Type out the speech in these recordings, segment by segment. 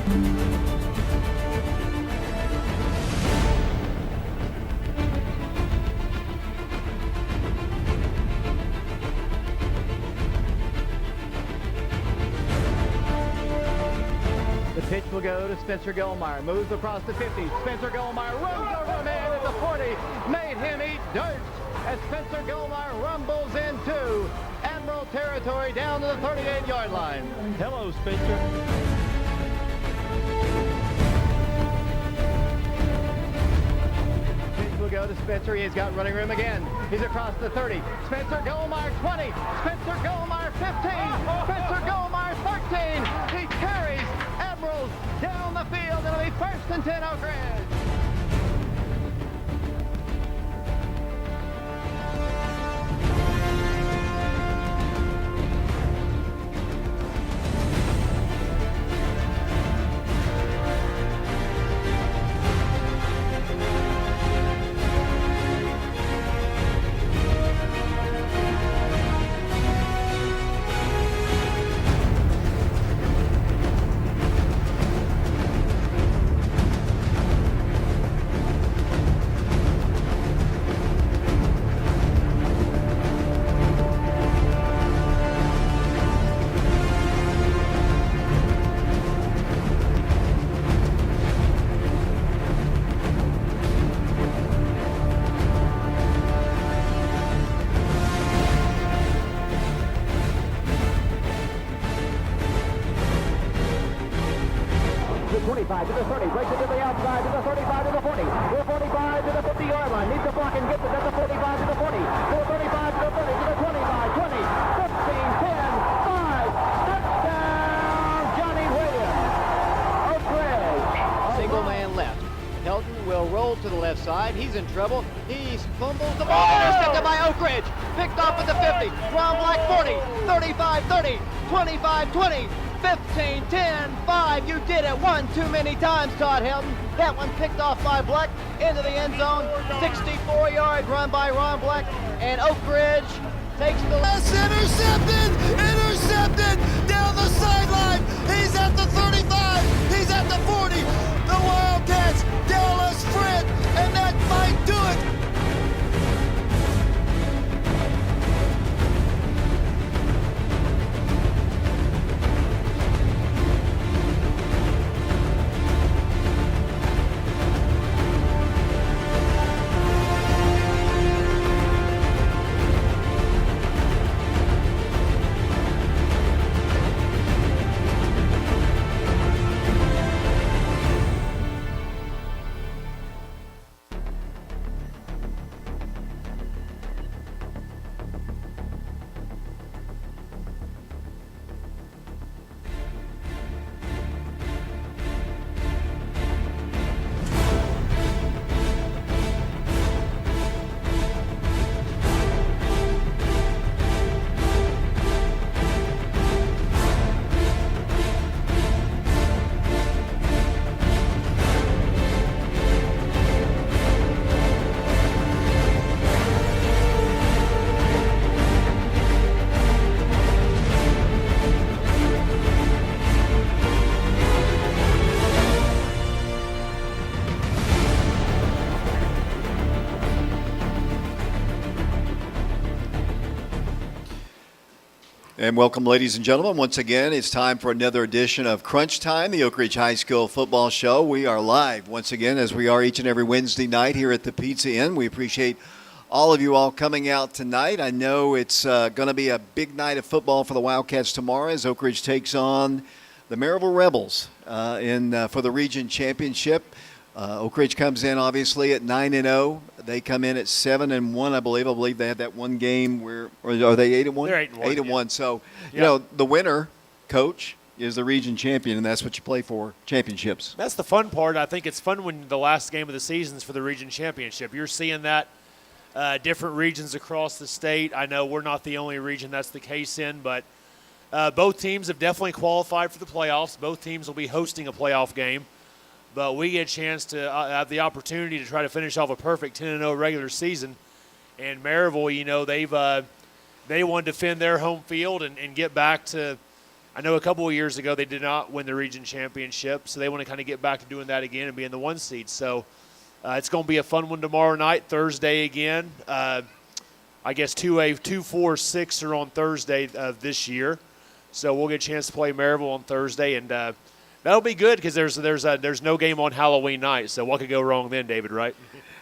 The pitch will go to Spencer Goldmeyer. Moves across the 50. Spencer Goldmeyer runs over a man at the 40. Made him eat dirt as Spencer Goldmeyer rumbles into Admiral territory down to the 38-yard line. Hello, Spencer. Will go to Spencer. He's got running room again. He's across the 30. Spencer Goldmeyer 20. Spencer Goldmeyer 15. Spencer Goldmeyer 13. He carries Admirals down the field. It'll be 1st and 10 Oak Ridge. To 25, to the 30, breaks it to the outside, to the 35, to the 40, to the 45, to the 50-yard line, needs a block and gets it at the 45, to the 40, to the 35, to the 30, to the 25, 20, 15, 10, 5, touchdown, Johnny Williams, Oak Ridge. Single man left. Helton will roll to the left side. He's in trouble. He fumbles the ball. Intercepted by Oak Ridge. Picked off at the 50. Ron Black 40, 35, 30, 25, 20. 15, 10, 5, you did it one too many times, Todd Helton. That one picked off by Black into the end zone. 64-yard run by Ron Black, and Oak Ridge takes the... That's intercepted down the sideline. He's at the 35, he's at the 40. The Wildcats, Dallas sprint, and that might do it. And welcome, ladies and gentlemen. Once again, it's time for another edition of Crunch Time, the Oak Ridge High School football show. We are live once again, as we are each and every Wednesday night here at the Pizza Inn. We appreciate all of you all coming out tonight. I know it's going to be a big night of football for the Wildcats tomorrow as Oak Ridge takes on the Maryville Rebels for the region championship. Oak Ridge comes in, obviously, at 9-0. They come in at 7-1, I believe. I believe they had that one game where – or are they 8-1? They're 8-1. 8-1. Yeah. So, you know, the winner, coach, is the region champion, and that's what you play for, championships. That's the fun part. I think it's fun when the last game of the season is for the region championship. You're seeing that different regions across the state. I know we're not the only region that's the case in, but both teams have definitely qualified for the playoffs. Both teams will be hosting a playoff game. But we get a chance to have the opportunity to try to finish off a perfect 10-0 regular season. And Maryville, you know, they want to defend their home field and get back to I know a couple of years ago they did not win the region championship, so they want to kind of get back to doing that again and be in the 1 seed. So it's going to be a fun one tomorrow night, Thursday again. I guess 2A, 2, 4, 6 are on Thursday of this year. So we'll get a chance to play Maryville on Thursday, and that'll be good because there's no game on Halloween night. So what could go wrong then, David, right?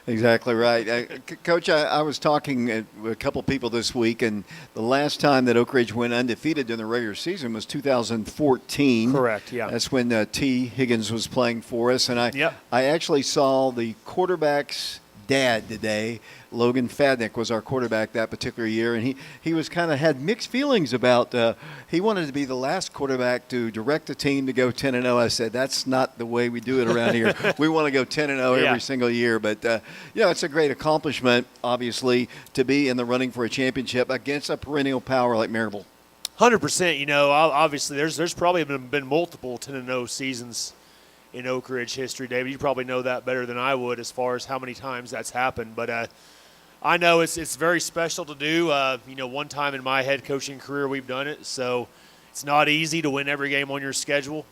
Exactly right. Coach, I was talking with a couple people this week, and the last time that Oak Ridge went undefeated in the regular season was 2014. Correct, yeah. That's when T. Higgins was playing for us, and I actually saw the quarterback's dad today. Logan Fadnick was our quarterback that particular year, and he was kind of had mixed feelings about he wanted to be the last quarterback to direct a team to go 10-0. I said, that's not the way we do it around here. We want to go 10-0 every single year. But, it's a great accomplishment, obviously, to be in the running for a championship against a perennial power like Maryville. 100%. Obviously there's probably been multiple 10-0 seasons in Oak Ridge history, David. You probably know that better than I would as far as how many times that's happened. But I know it's very special to do. One time in my head coaching career we've done it, so it's not easy to win every game on your schedule.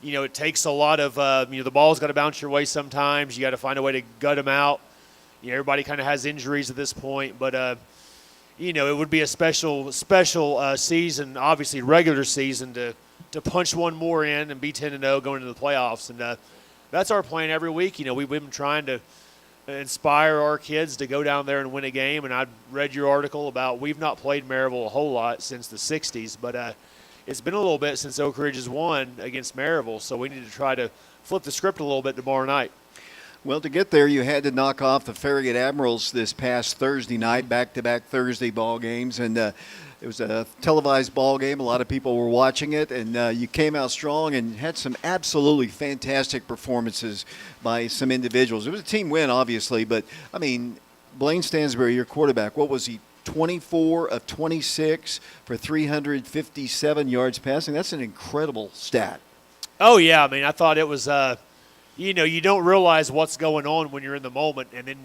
It takes a lot of the ball's got to bounce your way sometimes. You got to find a way to gut them out. Everybody kind of has injuries at this point, but it would be a special season, obviously regular season, to punch one more in and be 10-0 going into the playoffs, and that's our plan every week. We've been trying to inspire our kids to go down there and win a game. And I read your article about we've not played Maryville a whole lot since the 60s, but it's been a little bit since Oak Ridge has won against Maryville, so we need to try to flip the script a little bit tomorrow night. Well, to get there, you had to knock off the Farragut Admirals this past Thursday night, back-to-back Thursday ball games, and it was a televised ball game. A lot of people were watching it, and you came out strong and had some absolutely fantastic performances by some individuals. It was a team win, obviously, but, Blaine Stansbury, your quarterback, what was he, 24 of 26 for 357 yards passing? That's an incredible stat. Oh, yeah. I thought it was you don't realize what's going on when you're in the moment, and then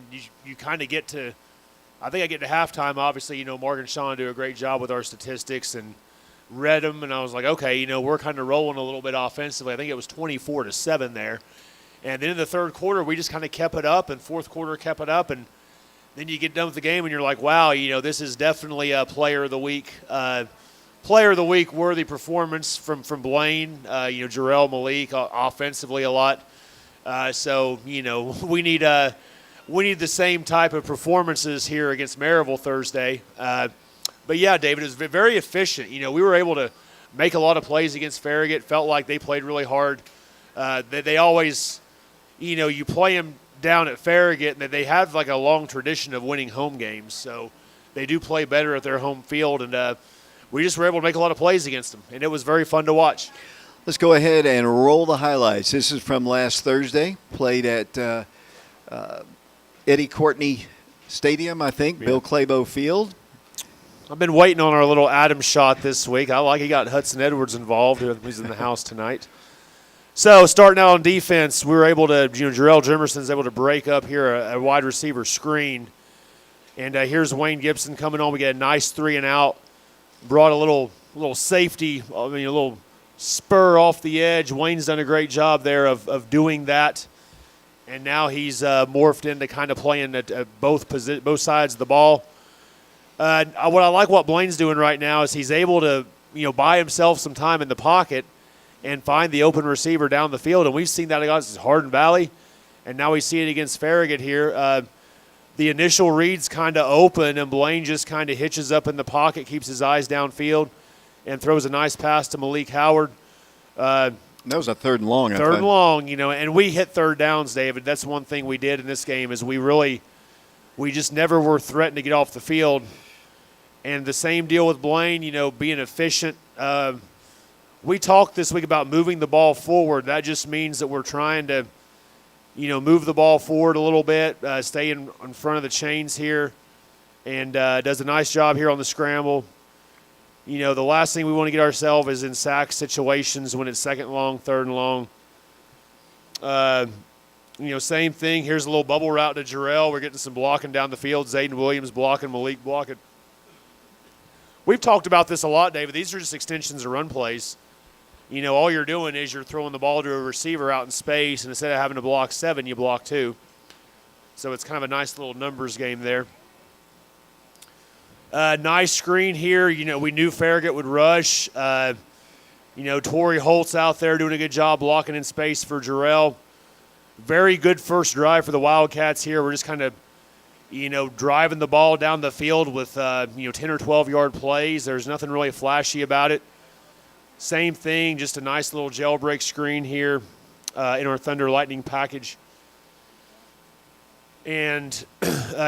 you kind of get to – I think I get to halftime. Obviously, Mark and Sean do a great job with our statistics and read them, and I was like, okay, we're kind of rolling a little bit offensively. I think it was 24-7 there. And then in the third quarter, we just kind of kept it up, and fourth quarter kept it up, and then you get done with the game, and you're like, wow, this is definitely a player of the week worthy performance from Blaine, Jarrell, Malik, offensively a lot. So we need the same type of performances here against Maryville Thursday. But yeah, David, it was very efficient. We were able to make a lot of plays against Farragut. Felt like they played really hard. They always, you play them down at Farragut, and they have like a long tradition of winning home games. So they do play better at their home field, and we just were able to make a lot of plays against them, and it was very fun to watch. Let's go ahead and roll the highlights. This is from last Thursday, played at Eddie Courtney Stadium, I think, Bill Clabo Field. I've been waiting on our little Adam shot this week. I like he got Hudson Edwards involved. He's in the house tonight. So starting out on defense, we were able to, Jarrell Jimerson's able to break up here a wide receiver screen. And here's Wayne Gibson coming on. We get a nice 3-and-out. Brought a little safety, a little spur off the edge. Wayne's done a great job there of doing that. And now he's morphed into kind of playing at both sides of the ball. What I like what Blaine's doing right now is he's able to, buy himself some time in the pocket and find the open receiver down the field. And we've seen that against Hardin Valley, and now we see it against Farragut here. The initial read's kind of open, and Blaine just kind of hitches up in the pocket, keeps his eyes downfield, and throws a nice pass to Malik Howard. That was a third and long. Third and long, and we hit third downs, David. That's one thing we did in this game is we just never were threatened to get off the field. And the same deal with Blaine, being efficient. We talked this week about moving the ball forward. That just means that we're trying to, move the ball forward a little bit, stay in front of the chains here, and does a nice job here on the scramble. The last thing we want to get ourselves is in sack situations when it's second and long, third and long. Same thing. Here's a little bubble route to Jarrell. We're getting some blocking down the field. Zayden Williams blocking, Malik blocking. we've talked about this a lot, David. These are just extensions of run plays. You know, all you're doing is you're throwing the ball to a receiver out in space, and instead of having to block 7, you block 2. So it's kind of a nice little numbers game there. Nice screen here. You know, we knew Farragut would rush. You know, Torrey Holt's out there doing a good job blocking in space for Jarrell. Very good first drive for the Wildcats here. We're just kind of, you know, driving the ball down the field with, you know, 10 or 12-yard plays. There's nothing really flashy about it. Same thing, just a nice little jailbreak screen here in our Thunder Lightning package. And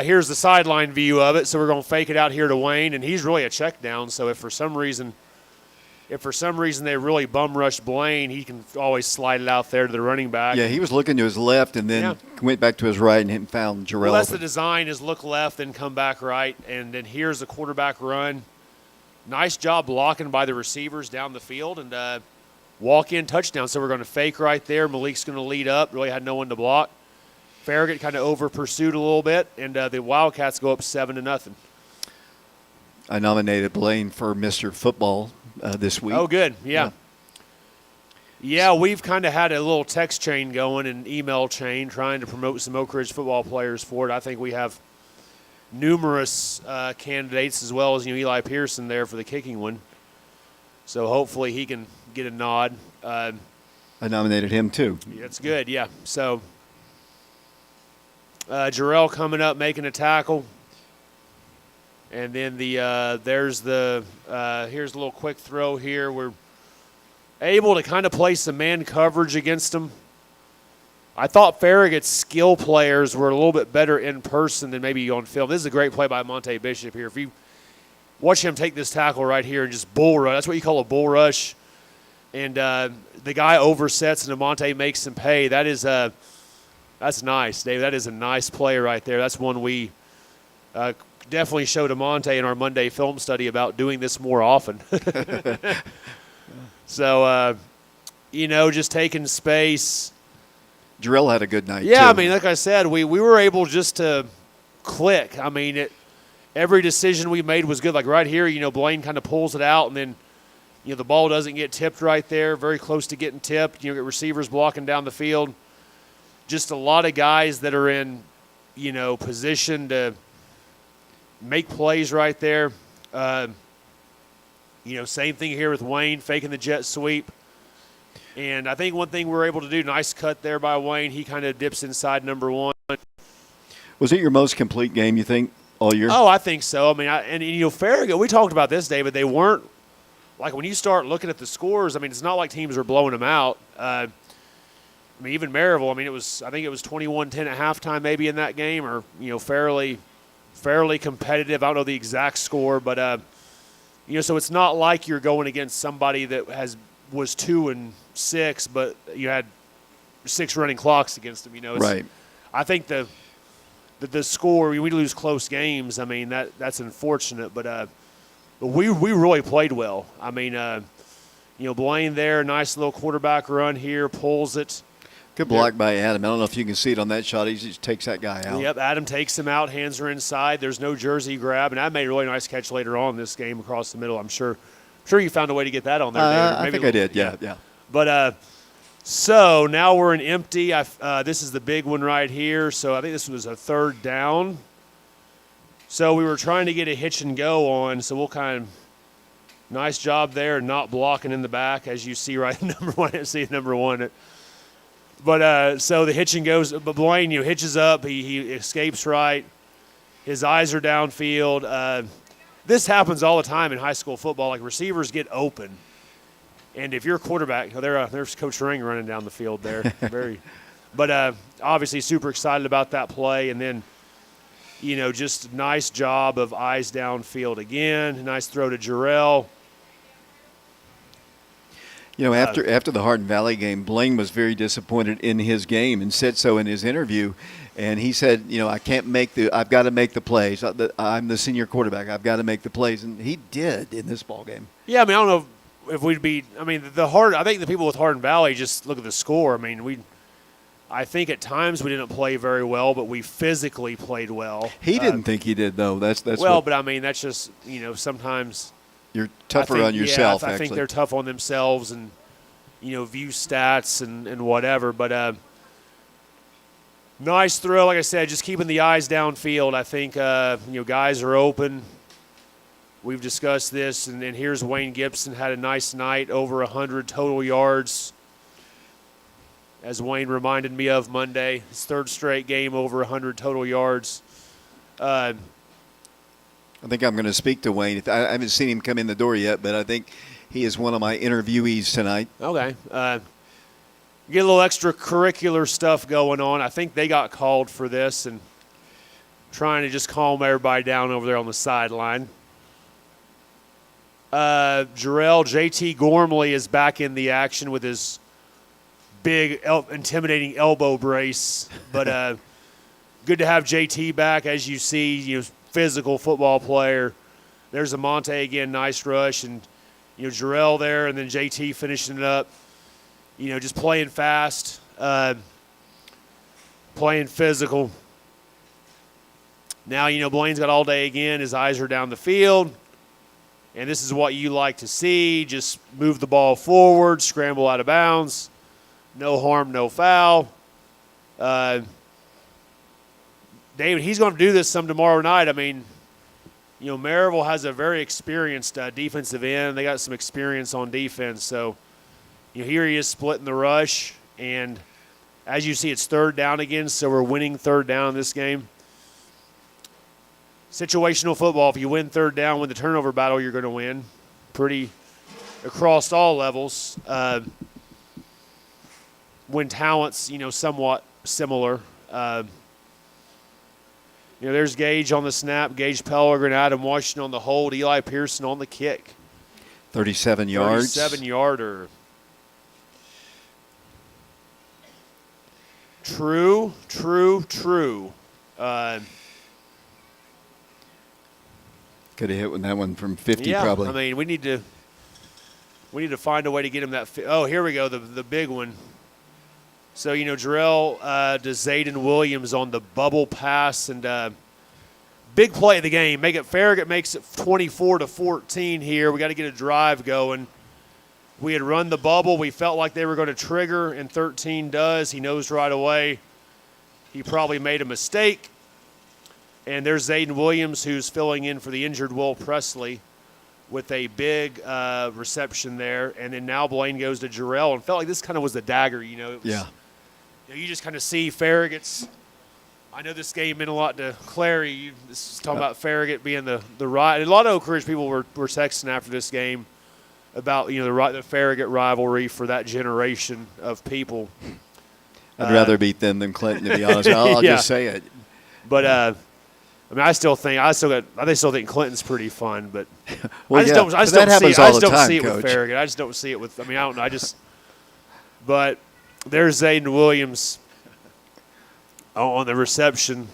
here's the sideline view of it. So we're going to fake it out here to Wayne, and he's really a check down. So if for some reason they really bum rush Blaine, he can always slide it out there to the running back. Yeah, he was looking to his left and then went back to his right and found Jarrell. Well, that's the design, is look left and come back right. And then here's the quarterback run. Nice job blocking by the receivers down the field, and walk-in touchdown. So we're going to fake right there. Malik's going to lead up. Really had no one to block. Farragut kind of over-pursued a little bit, and the Wildcats go up 7-0. I nominated Blaine for Mr. Football this week. Oh, good. Yeah, we've kind of had a little text chain going and email chain trying to promote some Oak Ridge football players for it. I think we have numerous candidates, as well as, you know, Eli Pearson there for the kicking one. So hopefully he can get a nod. I nominated him too. That's good, yeah. So Jarrell coming up, making a tackle. And then here's a little quick throw here. We're able to kind of play some man coverage against them. I thought Farragut's skill players were a little bit better in person than maybe on film. This is a great play by Monte Bishop here. If you watch him take this tackle right here and just bull rush, that's what you call a bull rush. And the guy oversets and Monte makes him pay. That's nice, Dave. That is a nice play right there. That's one we definitely showed Monte in our Monday film study about doing this more often. So, you know, just taking space. Jarrell had a good night, yeah, too. I mean, like I said, we were able just to click. I mean, every decision we made was good. Like right here, you know, Blaine kind of pulls it out, and then, you know, the ball doesn't get tipped right there, very close to getting tipped. You know, get receivers blocking down the field. Just a lot of guys that are in, you know, position to make plays right there. You know, same thing here with Wayne, faking the jet sweep. And I think one thing we were able to do, nice cut there by Wayne. He kind of dips inside number 1. Was it your most complete game, you think, all year? Oh, I think so. I mean, and you know, Farragut, we talked about this, David. They weren't, like when you start looking at the scores, I mean, it's not like teams are blowing them out. I mean, even Maryville, I mean, I think it was 21-10 at halftime maybe in that game, or, you know, fairly competitive. I don't know the exact score, but, you know, so it's not like you're going against somebody that was 2-6, but you had 6 running clocks against them. You know, right. I think the score, we lose close games. I mean, that's unfortunate, but we really played well. I mean, you know, Blaine there, nice little quarterback run here, pulls it. Good block by Adam. I don't know if you can see it on that shot. He just takes that guy out. Yep, Adam takes him out, hands are inside. There's no jersey grab, and I made a really nice catch later on in this game across the middle. I'm sure you found a way to get that on there, David. I think I did, yeah. But so now we're in empty. This is the big one right here. So I think this was a 3rd down. So we were trying to get a hitch and go on. So we'll kind of nice job there, not blocking in the back, as you see right number 1. I didn't see number 1. But so the hitch and goes. But Blaine, you know, hitches up. He escapes right. His eyes are downfield. This happens all the time in high school football. Like receivers get open, and if you're a quarterback, there's Coach Ring running down the field there. But obviously super excited about that play, and then, you know, just nice job of eyes downfield again. Nice throw to Jarrell. You know, after the Hardin Valley game, Blaine was very disappointed in his game and said so in his interview. And he said, you know, I've got to make the plays. I'm the senior quarterback. I've got to make the plays. And he did in this ball game. Yeah, I mean, I don't know if we'd be – I mean, I think the people with Hardin Valley just look at the score. I mean, I think at times we didn't play very well, but we physically played well. He didn't think he did, though. That's well, but I mean, that's just, you know, sometimes – You're tougher on yourself, I think they're tough on themselves and, view stats and whatever. But nice throw. Like I said, just keeping the eyes downfield. I think, guys are open. We've discussed this. And here's Wayne Gibson had a nice night, over 100 total yards. As Wayne reminded me of Monday, his third straight game over 100 total yards. I think I'm going to speak to Wayne. I haven't seen him come in the door yet, but I think he is one of my interviewees tonight. Okay. Get a little extracurricular stuff going on. I think they got called for this and trying to just calm everybody down over there on the sideline. Jarrell, JT Gormley is back in the action with his big, intimidating elbow brace. But good to have JT back, as you see, physical football player. There's Amonte again, nice rush, and Jarrell there, and then JT finishing it up. Just playing fast, playing physical. Now Blaine's got all day again. His eyes are down the field, and this is what you like to see. Just move the ball forward, scramble out of bounds, no harm, no foul. David, he's going to do this some tomorrow night. I mean, Maryville has a very experienced defensive end. They got some experience on defense. So, here he is splitting the rush. And as you see, it's third down again, so we're winning third down in this game. Situational football, if you win third down, win the turnover battle, you're going to win. Pretty across all levels. When talent's, somewhat similar. There's Gage on the snap, Gage Pellegrin, Adam Washington on the hold, Eli Pearson on the kick. 37 yards. 37-yarder. True. Could have hit with that one from 50 yeah, probably. I mean, we need to find a way to get him that. Oh, here we go, the big one. So, Jarrell to Zayden Williams on the bubble pass, and big play of the game. Farragut makes it 24-14 here. We got to get a drive going. We had run the bubble. We felt like they were going to trigger, and 13 does. He knows right away. He probably made a mistake. And there's Zayden Williams, who's filling in for the injured Will Presley with a big reception there. And then now Blaine goes to Jarrell, and felt like this kind of was the dagger, It was, yeah. You just kind of see Farragut's. I know this game meant a lot to Clary. This is talking about Farragut being the right. A lot of Oak Ridge people were texting after this game about the Farragut rivalry for that generation of people. I'd rather beat them than Clinton, to be honest. I'll yeah. just say it. But I still think Clinton's pretty fun. But well, I just don't see it with Farragut. I just don't see it with. I don't know. But there's Zayden Williams on the reception.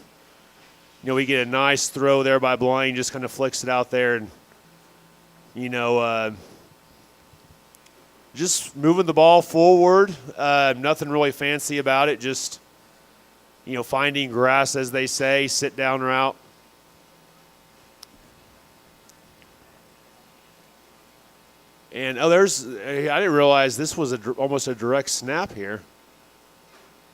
We get a nice throw there by Blaine, just kind of flicks it out there, and just moving the ball forward. Nothing really fancy about it. Just finding grass, as they say, sit down route. And I didn't realize this was almost a direct snap here.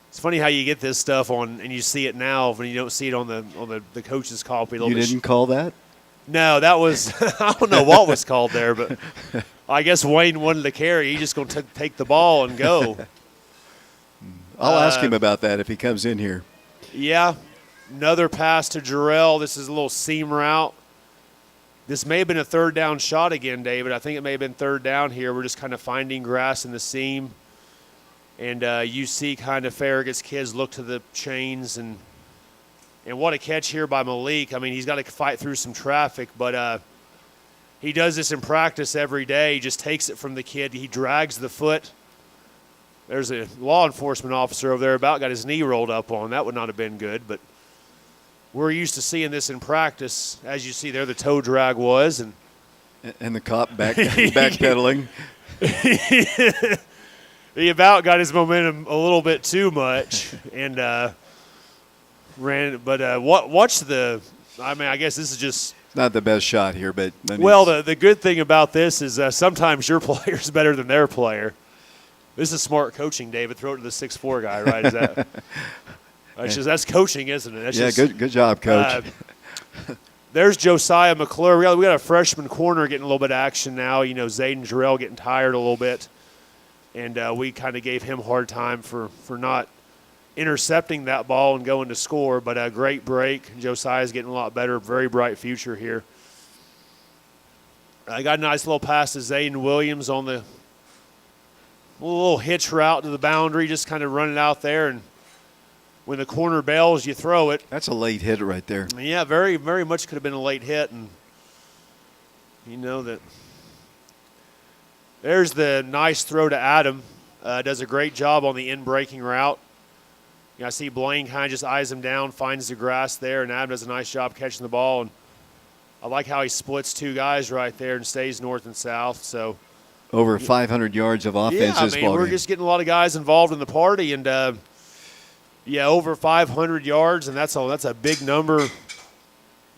It's funny how you get this stuff on, and you see it now when you don't see it on the coach's copy. You didn't call that? No, that was I don't know what was called there, but I guess Wayne wanted to carry. He's just going to take the ball and go. I'll ask him about that if he comes in here. Yeah, another pass to Jarrell. This is a little seam route. This may have been a third down shot again, David. I think it may have been third down here. We're just kind of finding grass in the seam. And you see kind of Farragut's kids look to the chains. And what a catch here by Malik. I mean, he's got to fight through some traffic. But he does this in practice every day. He just takes it from the kid. He drags the foot. There's a law enforcement officer over there got his knee rolled up on. That would not have been good. But we're used to seeing this in practice. As you see there, the toe drag was. And the cop backpedaling. He about got his momentum a little bit too much and ran. But watch I guess this is just Not the best shot here, but well, the good thing about this is sometimes your player's better than their player. This is smart coaching, David. Throw it to the 6'4" guy, right? Is that? That's coaching, isn't it? That's good job, Coach. There's Josiah McClure. We got a freshman corner getting a little bit of action now. Zayden Jarrell getting tired a little bit. And we kind of gave him a hard time for not intercepting that ball and going to score. But a great break. Josiah's getting a lot better. Very bright future here. I got a nice little pass to Zayden Williams on the little hitch route to the boundary, just kind of running out there. And when the corner bails, you throw it. That's a late hit right there. Yeah, very, very much could have been a late hit. And that there's the nice throw to Adam. Does a great job on the in-breaking route. I see Blaine kind of just eyes him down, finds the grass there, and Adam does a nice job catching the ball. And I like how he splits two guys right there and stays north and south. So over 500 yards of offense this ball we're game. just getting a lot of guys involved in the party, and over 500 yards, and that's a big number.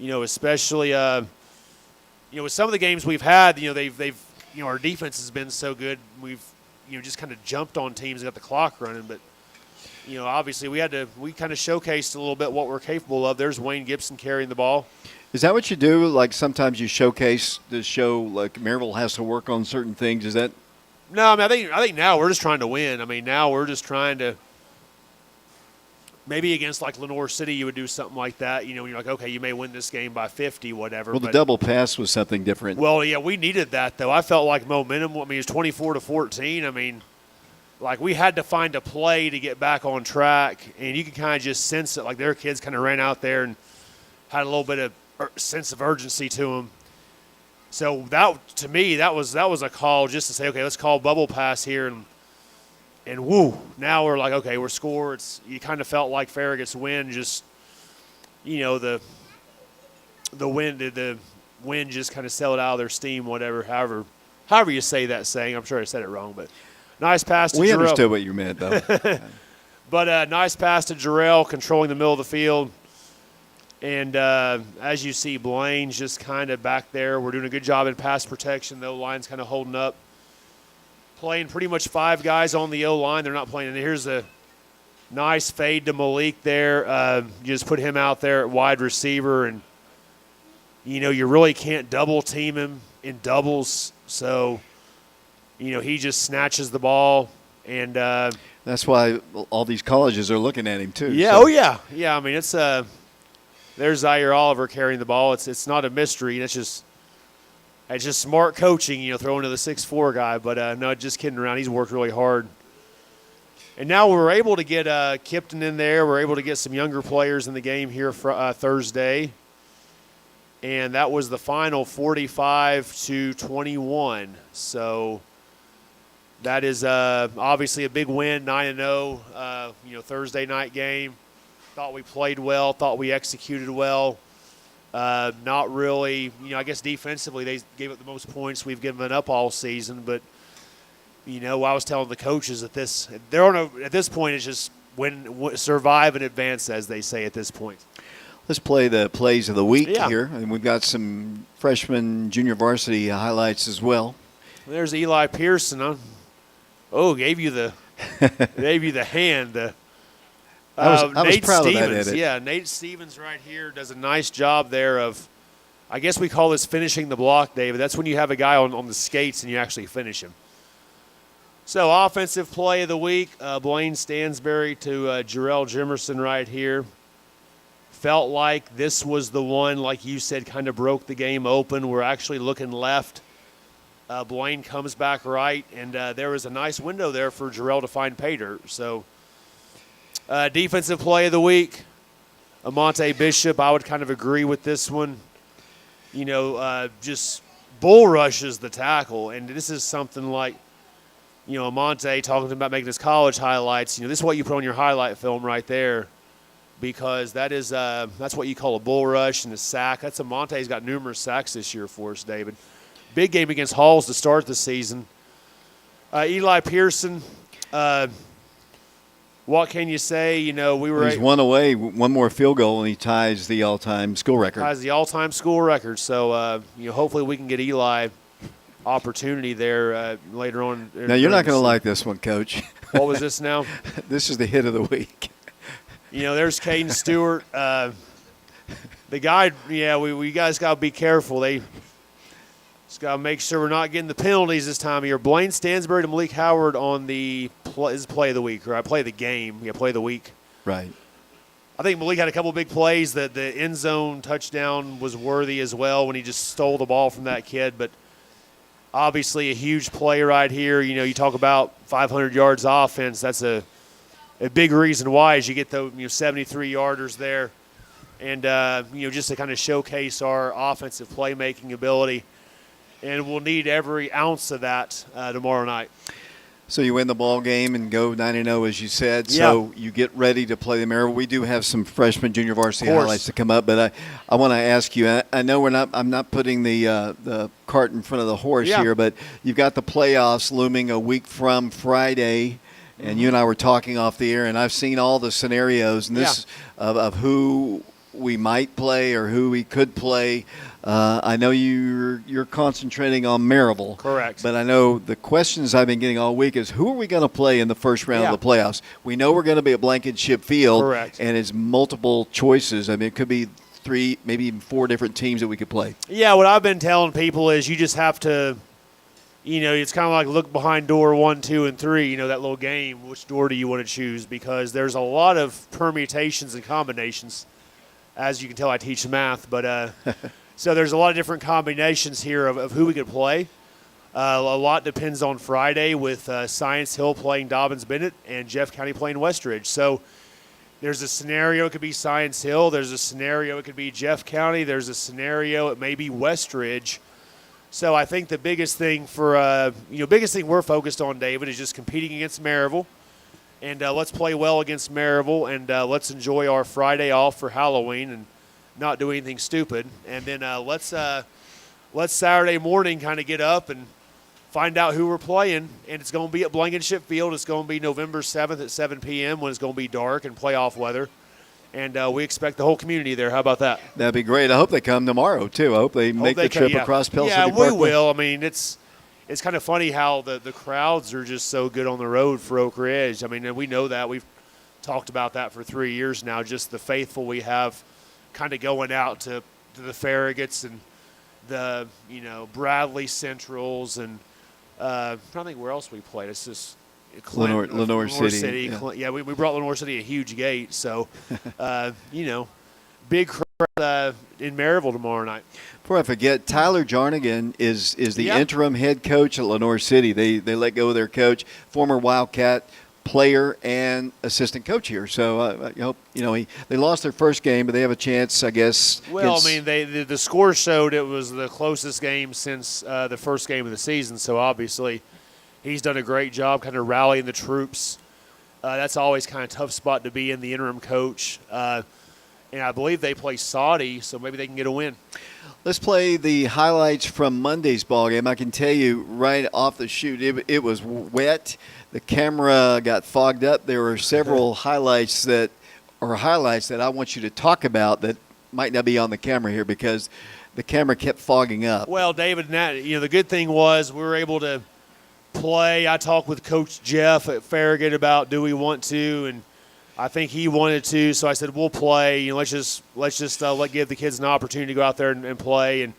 Especially with some of the games we've had, they've our defense has been so good. We've just kind of jumped on teams and got the clock running, but obviously we kind of showcased a little bit what we're capable of. There's Wayne Gibson carrying the ball. Is that what you do? Like sometimes you showcase to show like Maryville has to work on certain things. Is that? No, I think now we're just trying to win. Now we're just trying to. Maybe against like Lenoir City, you would do something like that. When you're like, okay, you may win this game by 50, whatever. Well, the double pass was something different. Well, yeah, we needed that though. I felt like momentum. It's 24-14. Like we had to find a play to get back on track, and you can kind of just sense it. Like their kids kind of ran out there and had a little bit of sense of urgency to them. So that, to me, that was a call just to say, okay, let's call bubble pass here, and woo, now we're like, okay, we're scored. You kind of felt like Farragut's win just, the wind just kind of sailed out of their steam, whatever, however you say that saying. I'm sure I said it wrong, but nice pass to Jarrell. We understood what you meant, though. But nice pass to Jarrell, controlling the middle of the field. And as you see, Blaine's just kind of back there. We're doing a good job in pass protection. The O-line's kind of holding up. Playing pretty much five guys on the O-line. They're not playing. And here's a nice fade to Malik there. You just put him out there at wide receiver. And, you really can't double team him in doubles. So, he just snatches the ball. And that's why all these colleges are looking at him, too. Yeah, so. Oh, yeah. Yeah, it's there's Zaire Oliver carrying the ball. It's not a mystery. It's just smart coaching, throwing to the 6'4" guy. But, no, just kidding around. He's worked really hard. And now we're able to get Kipton in there. We're able to get some younger players in the game here for Thursday. And that was the final 45-21. So that is obviously a big win, 9-0, Thursday night game. Thought we played well, thought we executed well. Not really, I guess defensively they gave up the most points we've given up all season. But, I was telling the coaches that at this point it's just survive and advance, as they say at this point. Let's play the plays of the week here. And we've got some freshman junior varsity highlights as well. There's Eli Pearson. Gave you the hand. I was Nate proud Stevens, of that edit. Yeah, Nate Stevens right here does a nice job there of, I guess we call this finishing the block, David. That's when you have a guy on the skates and you actually finish him. So offensive play of the week, Blaine Stansberry to Jarrell Jimerson right here. Felt like this was the one, like you said, kind of broke the game open. We're actually looking left. Blaine comes back right, and there was a nice window there for Jarrell to find pay dirt. So defensive play of the week, Amonte Bishop. I would kind of agree with this one. Just bull rushes the tackle, and this is something like, Amonte talking about making his college highlights. This is what you put on your highlight film right there, because that's what you call a bull rush and a sack. That's Amonte's got numerous sacks this year for us, David. Big game against Halls to start the season. Eli Pearson. what can you say? You know, we were He's one away, one more field goal, and he ties the all-time school record. ties the all-time school record. So, you know, hopefully we can get Eli opportunity there later on. Now, you're not going to like this one, Coach. What was this now? This is the hit of the week. You know, there's Caden Stewart. The guy, yeah, we guys got to be careful. They just got to make sure we're not getting the penalties this time of year. Blaine Stansbury to Malik Howard on the play of the week, or I play the game. Yeah, play of the week. Right. I think Malik had a couple big plays. That the end zone touchdown was worthy as well when he just stole the ball from that kid. But obviously a huge play right here. You know, you talk about 500 yards offense. That's a big reason why is you get the 73-yarders there. And, just to kind of showcase our offensive playmaking ability. And we'll need every ounce of that tomorrow night. So you win the ball game and go 9-0, as you said. So you get ready to play the Maryville. We do have some freshman junior varsity highlights to come up, but I want to ask you. I know I'm not putting the cart in front of the horse here, but you've got the playoffs looming a week from Friday, and you and I were talking off the air, and I've seen all the scenarios and this of who we might play or who we could play. I know you're concentrating on Maryville. Correct. But I know the questions I've been getting all week is who are we going to play in the first round of the playoffs? We know we're going to be at Blankenship Field. Correct. And it's multiple choices. I mean, it could be 3, maybe even 4 different teams that we could play. Yeah, what I've been telling people is you just have to, it's kind of like look behind door 1, 2, and 3, that little game. Which door do you want to choose? Because there's a lot of permutations and combinations. As you can tell, I teach math, but so there's a lot of different combinations here of who we could play. A lot depends on Friday with Science Hill playing Dobbins-Bennett and Jeff County playing Westridge. So there's a scenario it could be Science Hill. There's a scenario it could be Jeff County. There's a scenario it may be Westridge. So I think the biggest thing biggest thing we're focused on, David, is just competing against Maryville. And let's play well against Maryville, and let's enjoy our Friday off for Halloween and not do anything stupid. And then let's Saturday morning kind of get up and find out who we're playing. And it's going to be at Blankenship Field. It's going to be November 7th at 7 p.m. when it's going to be dark and playoff weather. And we expect the whole community there. How about that? That'd be great. I hope they come tomorrow, too. I hope they make the trip across Pell City Parkway. Yeah, we will. I mean, it's kind of funny how the crowds are just so good on the road for Oak Ridge. I mean, we know that. We've talked about that for 3 years now, just the faithful we have kind of going out to the Farraguts and the, Bradley Centrals and I'm trying to think where else we played. It's just Lenore City. Yeah, we brought Lenore City a huge gate. So, big crowd in Maryville tomorrow night. Before I forget, Tyler Jarnigan is the interim head coach at Lenore City. They let go of their coach, former Wildcat player and assistant coach here. So I hope they lost their first game, but they have a chance, I guess. Well, I mean, the score showed it was the closest game since the first game of the season. So obviously, he's done a great job, kind of rallying the troops. That's always kind of a tough spot to be in, the interim coach. And I believe they play Saudi, so maybe they can get a win. Let's play the highlights from Monday's ball game. I can tell you right off the shoot, it was wet. The camera got fogged up. There were several highlights that I want you to talk about that might not be on the camera here because the camera kept fogging up. Well, David, the good thing was we were able to play. I talked with Coach Jeff at Farragut about do we want to, and I think he wanted to, so I said we'll play. Let's just give the kids an opportunity to go out there and play. And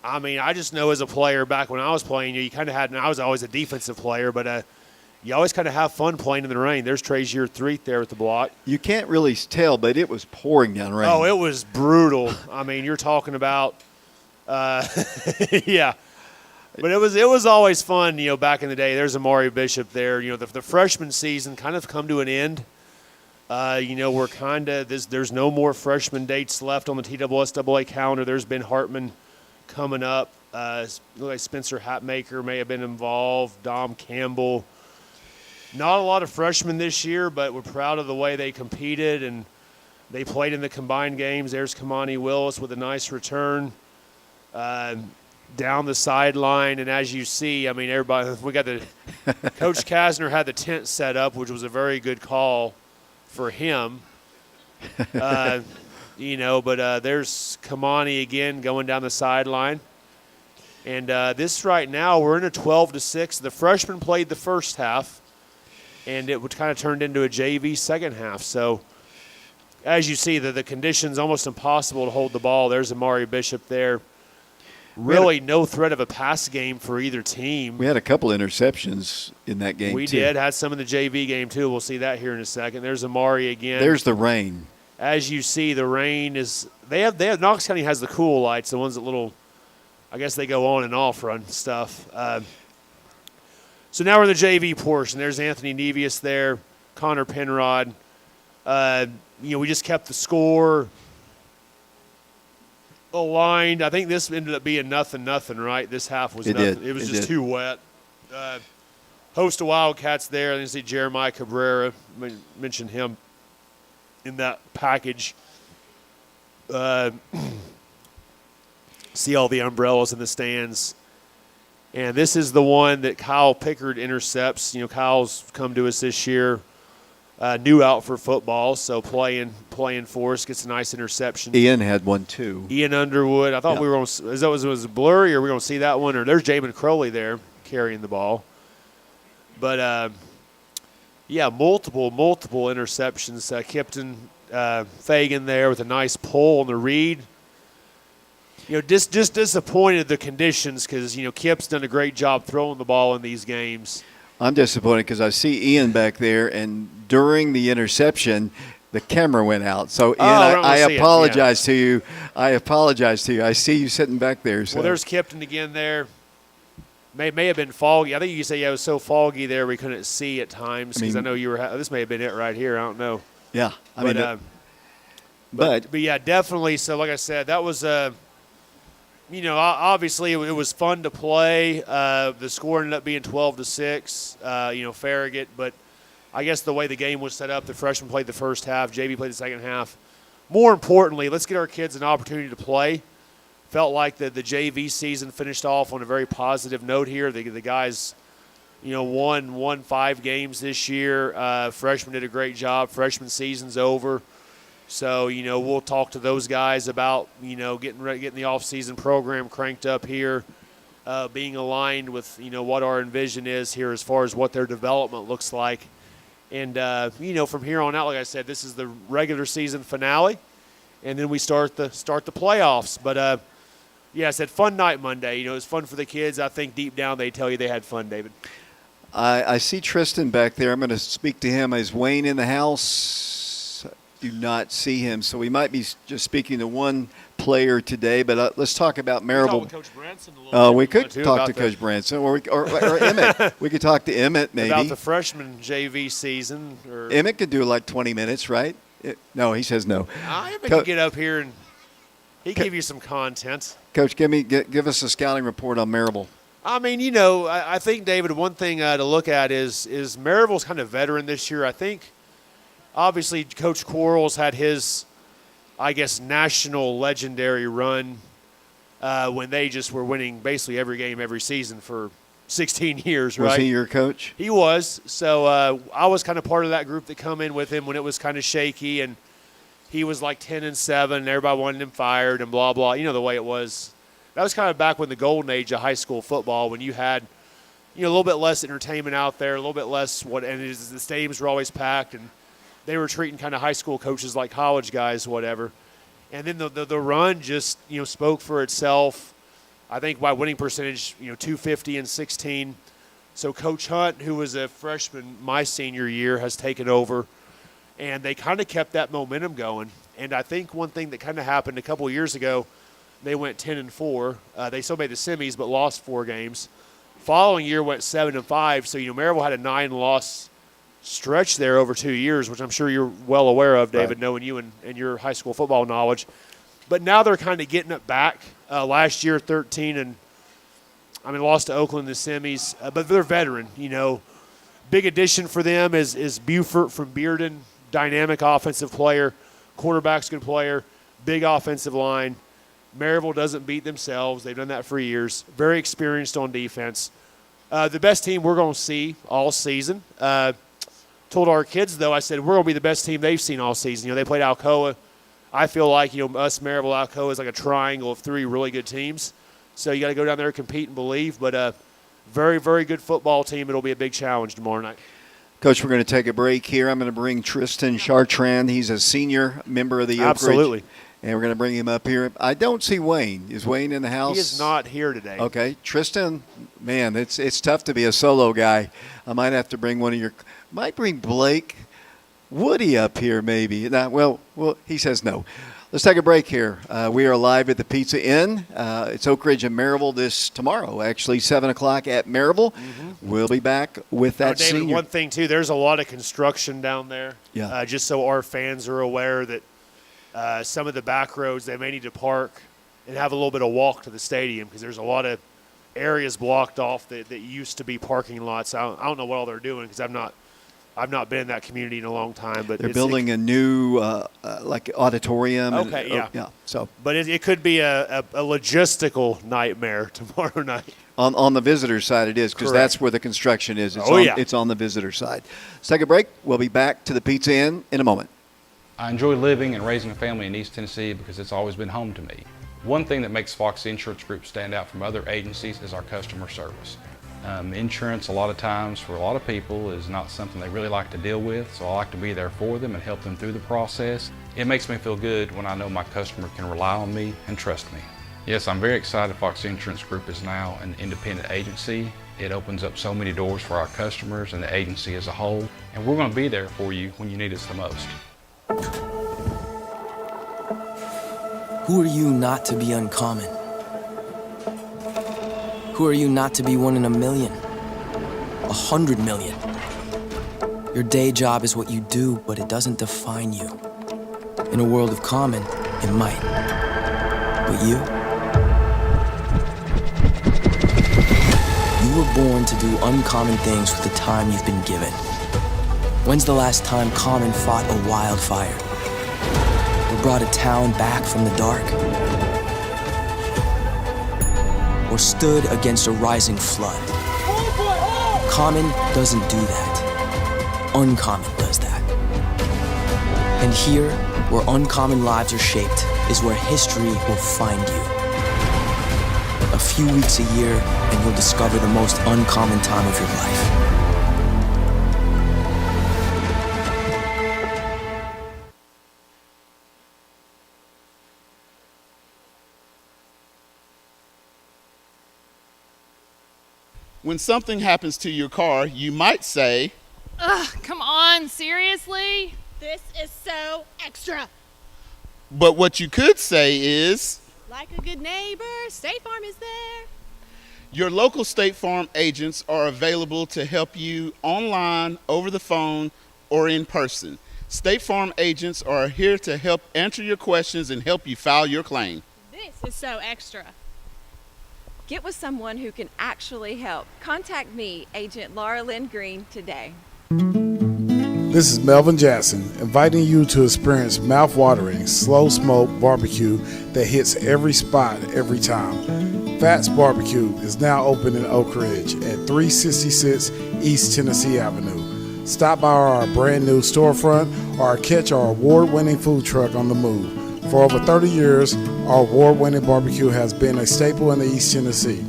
I mean, I just know as a player back when I was playing, you kind of had. And I was always a defensive player, but you always kind of have fun playing in the rain. There's Trazier Threet there at the block. You can't really tell, but it was pouring down rain. Oh, it was brutal. I mean, you're talking about, yeah. But it was always fun, back in the day. There's Amari Bishop there. The freshman season kind of come to an end. We're kind of there's no more freshman dates left on the TWSAA calendar. There's been Hartman coming up. Looks like Spencer Hatmaker may have been involved. Dom Campbell. Not a lot of freshmen this year, but we're proud of the way they competed and they played in the combined games. There's Kamani Willis with a nice return. down the sideline, and as you see, I mean, everybody, we got the Coach Kasner had the tent set up, which was a very good call for him. But there's Kamani again going down the sideline. And this right now, we're in a 12-6. The freshmen played the first half, and it kind of turned into a JV second half. So as you see, the conditions almost impossible to hold the ball. There's Amari Bishop there. Really no threat of a pass game for either team. We had a couple interceptions in that game, We too. did. Had some in the JV game, too. We'll see that here in a second. There's Amari again. There's the rain. As you see, the rain is – they have Knox County has the cool lights, the ones that little – I guess they go on and off run stuff. So now we're in the JV portion. There's Anthony Nevius there, Connor Penrod. We just kept the score aligned. I think this ended up being nothing, right? This half was nothing. It was just too wet. Host of Wildcats there. I think you see Jeremiah Cabrera. Mentioned him in that package. See all the umbrellas in the stands. And this is the one that Kyle Pickard intercepts. Kyle's come to us this year. New out for football, so playing for us, gets a nice interception. Ian had one, too. Ian Underwood. I thought we were going to – was it blurry, or were we going to see that one? Or there's Jamin Crowley there carrying the ball. But, multiple interceptions. Kipton Fagan there with a nice pull on the read. Just disappointed the conditions because, Kip's done a great job throwing the ball in these games. I'm disappointed because I see Ian back there, and during the interception, the camera went out. So, Ian, I apologize to you. I see you sitting back there. So. Well, there's Kipton again there. May have been foggy. I think you say it was so foggy there we couldn't see at times because I know you were this may have been it right here. I don't know. Yeah. But yeah, definitely. So, like I said, that was obviously it was fun to play. The score ended up being 12-6, Farragut. But I guess the way the game was set up, the freshmen played the first half, JV played the second half. More importantly, let's get our kids an opportunity to play. Felt like the JV season finished off on a very positive note here. The guys, won 5 games this year. Freshmen did a great job. Freshman season's over. So, we'll talk to those guys about, getting the off-season program cranked up here, being aligned with, what our envision is here as far as what their development looks like. And, from here on out, like I said, this is the regular season finale, and then we start the playoffs. But, I said fun night Monday. It was fun for the kids. I think deep down they tell you they had fun, David. I see Tristan back there. I'm going to speak to him. Is Wayne in the house? Do not see him, so we might be just speaking to one player today. But let's talk about Maryville. Coach Branson a little bit. We could talk to Coach Branson, or Emmett. We could talk to Emmett maybe about the freshman JV season. Emmett could do like 20 minutes, right? No, he says no. Emmett can get up here and he give you some content. Coach, give us a scouting report on Maryville. I mean, I think, David, one thing to look at is Maryville's kind of veteran this year. I think. Obviously, Coach Quarles had his, I guess, national legendary run when they just were winning basically every game every season for 16 years, right? Was he your coach? He was. So I was kind of part of that group that come in with him when it was kind of shaky, and he was like 10-7, and everybody wanted him fired and blah, blah. The way it was. That was kind of back when the golden age of high school football, when you had, a little bit less entertainment out there, a little bit less the stadiums were always packed, and they were treating kind of high school coaches like college guys, whatever. And then the run just, spoke for itself. I think by winning percentage, 250 and 16. So Coach Hunt, who was a freshman my senior year, has taken over. And they kind of kept that momentum going. And I think one thing that kind of happened a couple of years ago, they went 10-4. They still made the semis but lost 4 games. Following year went 7-5. So, Maryville had a 9-loss stretch there over 2 years, which I'm sure you're well aware of, David, knowing you and your high school football knowledge. But now they're kind of getting it back. Last year, 13, and lost to Oakland in the semis. But they're veteran, Big addition for them is Buford from Bearden, dynamic offensive player, quarterback's good player, big offensive line. Maryville doesn't beat themselves. They've done that for years. Very experienced on defense. The best team we're going to see all season. Told our kids, though, I said, we're going to be the best team they've seen all season. They played Alcoa. I feel like, us, Maryville, Alcoa is like a triangle of three really good teams. So you got to go down there and compete and believe. But very, very good football team. It'll be a big challenge tomorrow night. Coach, we're going to take a break here. I'm going to bring Tristan Chartrand. He's a senior member of the Oak Ridge. Absolutely. And we're going to bring him up here. I don't see Wayne. Is Wayne in the house? He is not here today. Okay. Tristan, man, it's tough to be a solo guy. I might have to bring might bring Blake Woody up here maybe. Well, he says no. Let's take a break here. We are live at the Pizza Inn. It's Oak Ridge and Maryville tomorrow, actually, 7 o'clock at Maryville. Mm-hmm. We'll be back with that David, senior. One thing, too, there's a lot of construction down there. Yeah. Just so our fans are aware that some of the back roads, they may need to park and have a little bit of walk to the stadium because there's a lot of areas blocked off that used to be parking lots. I don't know what all they're doing because I've not been in that community in a long time. But they're building a new like auditorium. Okay, yeah. So, but it could be a logistical nightmare tomorrow night. On the visitor side, it is because that's where the construction is. It's on the visitor side. Let's take a break. We'll be back to the Pizza Inn in a moment. I enjoy living and raising a family in East Tennessee because it's always been home to me. One thing that makes Fox Insurance Group stand out from other agencies is our customer service. Insurance, a lot of times, for a lot of people, is not something they really like to deal with, so I like to be there for them and help them through the process. It makes me feel good when I know my customer can rely on me and trust me. Yes, I'm very excited Fox Insurance Group is now an independent agency. It opens up so many doors for our customers and the agency as a whole, and we're going to be there for you when you need us the most. Who are you not to be uncommon? Who are you not to be one in a million? 100 million? Your day job is what you do, but it doesn't define you. In a world of common, it might. But you? You were born to do uncommon things with the time you've been given. When's the last time Common fought a wildfire? Or brought a town back from the dark? Or stood against a rising flood? Common doesn't do that. Uncommon does that. And here, where uncommon lives are shaped, is where history will find you. A few weeks a year, and you'll discover the most uncommon time of your life. When something happens to your car, you might say, Ugh, come on, seriously? This is so extra. But what you could say is, Like a good neighbor, State Farm is there. your local State Farm agents are available to help you online, over the phone, or in person. State Farm agents are here to help answer your questions and help you file your claim. This is so extra. Get with someone who can actually help. Contact me, Agent Laura Lynn Green, today. This is Melvin Jackson, inviting you to experience mouth-watering, slow-smoke barbecue that hits every spot every time. Fats Barbecue is now open in Oak Ridge at 366 East Tennessee Avenue. Stop by our brand new storefront or catch our award-winning food truck on the move. For over 30 years, our award-winning barbecue has been a staple in the East Tennessee.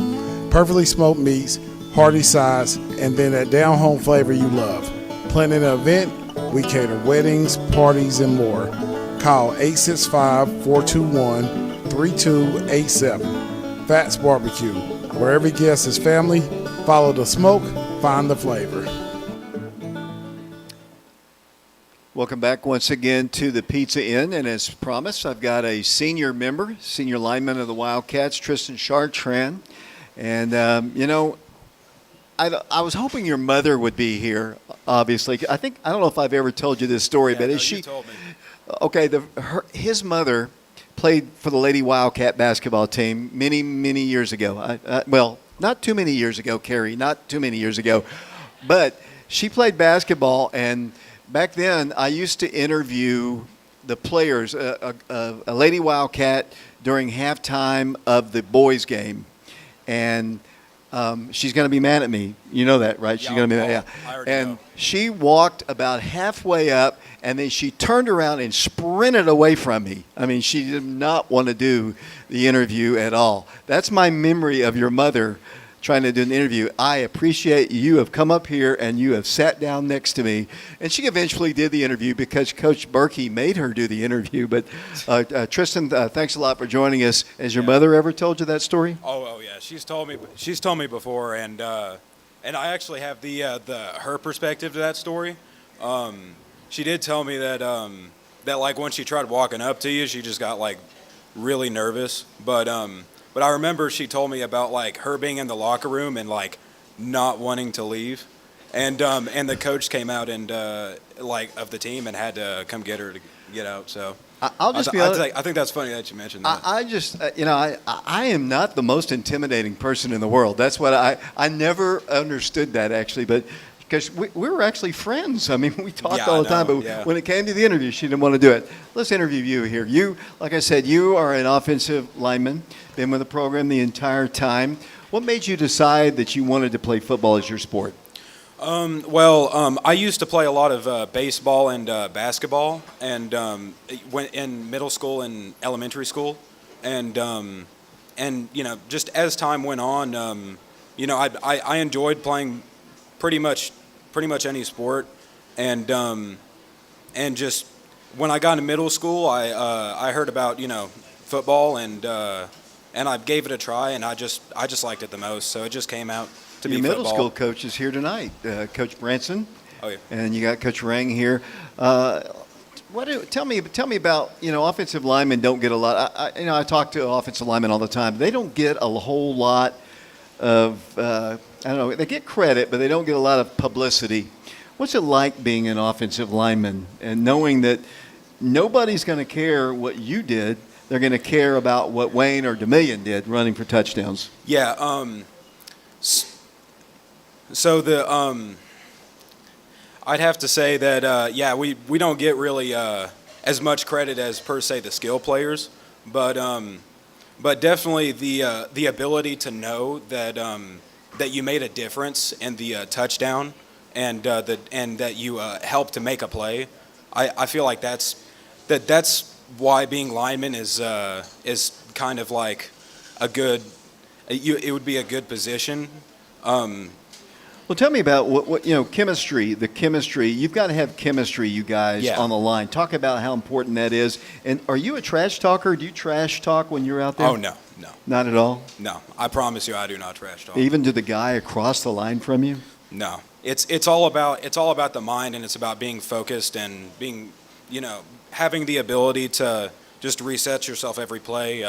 Perfectly smoked meats, hearty sides, and then that down-home flavor you love. Planning an event, we cater weddings, parties, and more. Call 865-421-3287. Fats Barbecue. Where every guest is family, follow the smoke, find the flavor. Welcome back once again to the Pizza Inn, and as promised, I've got a senior lineman of the Wildcats, Tristan Chartrand, and I was hoping your mother would be here. Obviously, I don't know if I've ever told you this story, but is she? You told me. Okay, his mother played for the Lady Wildcat basketball team many years ago. Well, not too many years ago, Carrie, not too many years ago, but she played basketball and. Back then, I used to interview the players. A Lady Wildcat during halftime of the boys' game, and she's going to be mad at me. You know that, right? She's going to be mad. I already And know. she walked about halfway up, and then she turned around and sprinted away from me. I mean, she did not want to do the interview at all. That's my memory of your mother trying to do an interview. I appreciate you have come up here and you have sat down next to me. And she eventually did the interview because Coach Berkey made her do the interview. But Tristan, thanks a lot for joining us. Has your mother ever told you that story? Oh yeah, she's told me before, and I actually have the her perspective to that story. She did tell me that that like when she tried walking up to you, she just got like really nervous. But I remember she told me about like her being in the locker room and like not wanting to leave, and the coach came out and like of the team and had to come get her to get out. So I'll just be honest. I think that's funny that you mentioned that. I just, I am not the most intimidating person in the world. That's what I never understood that actually, but because we were actually friends. I mean, we talked all the time, but when it came to the interview, she didn't want to do it. Let's interview you here. You, like I said, you are an offensive lineman, been with the program the entire time. What made you decide that you wanted to play football as your sport? I used to play a lot of baseball and basketball, and went in middle school and elementary school, and just as time went on, I enjoyed playing pretty much any sport, and just when I got into middle school, I heard about football, and I gave it a try, and I just liked it the most, so it just came out. Your middle school coach is here tonight, Coach Branson. Oh yeah. And you got Coach Rang here. Tell me about offensive linemen don't get a lot. I talk to offensive linemen all the time. They don't get a whole lot of I don't know. They get credit, but they don't get a lot of publicity. What's it like being an offensive lineman and knowing that nobody's going to care what you did? They're going to care about what Wayne or DeMillion did running for touchdowns. Yeah. So I'd have to say that we don't get really as much credit as per se the skill players, but definitely the ability to know that you made a difference in the touchdown and that you helped to make a play. I feel like that's why being lineman is kind of like it would be a good position. Well, tell me about what chemistry. The chemistry. You've got to have chemistry, you guys, on the line. Talk about how important that is. And are you a trash talker? Do you trash talk when you're out there? Oh no. Not at all. No, I promise you, I do not trash talk. Even to the guy across the line from you? No, it's all about the mind, and it's about being focused and being, having the ability to just reset yourself every play,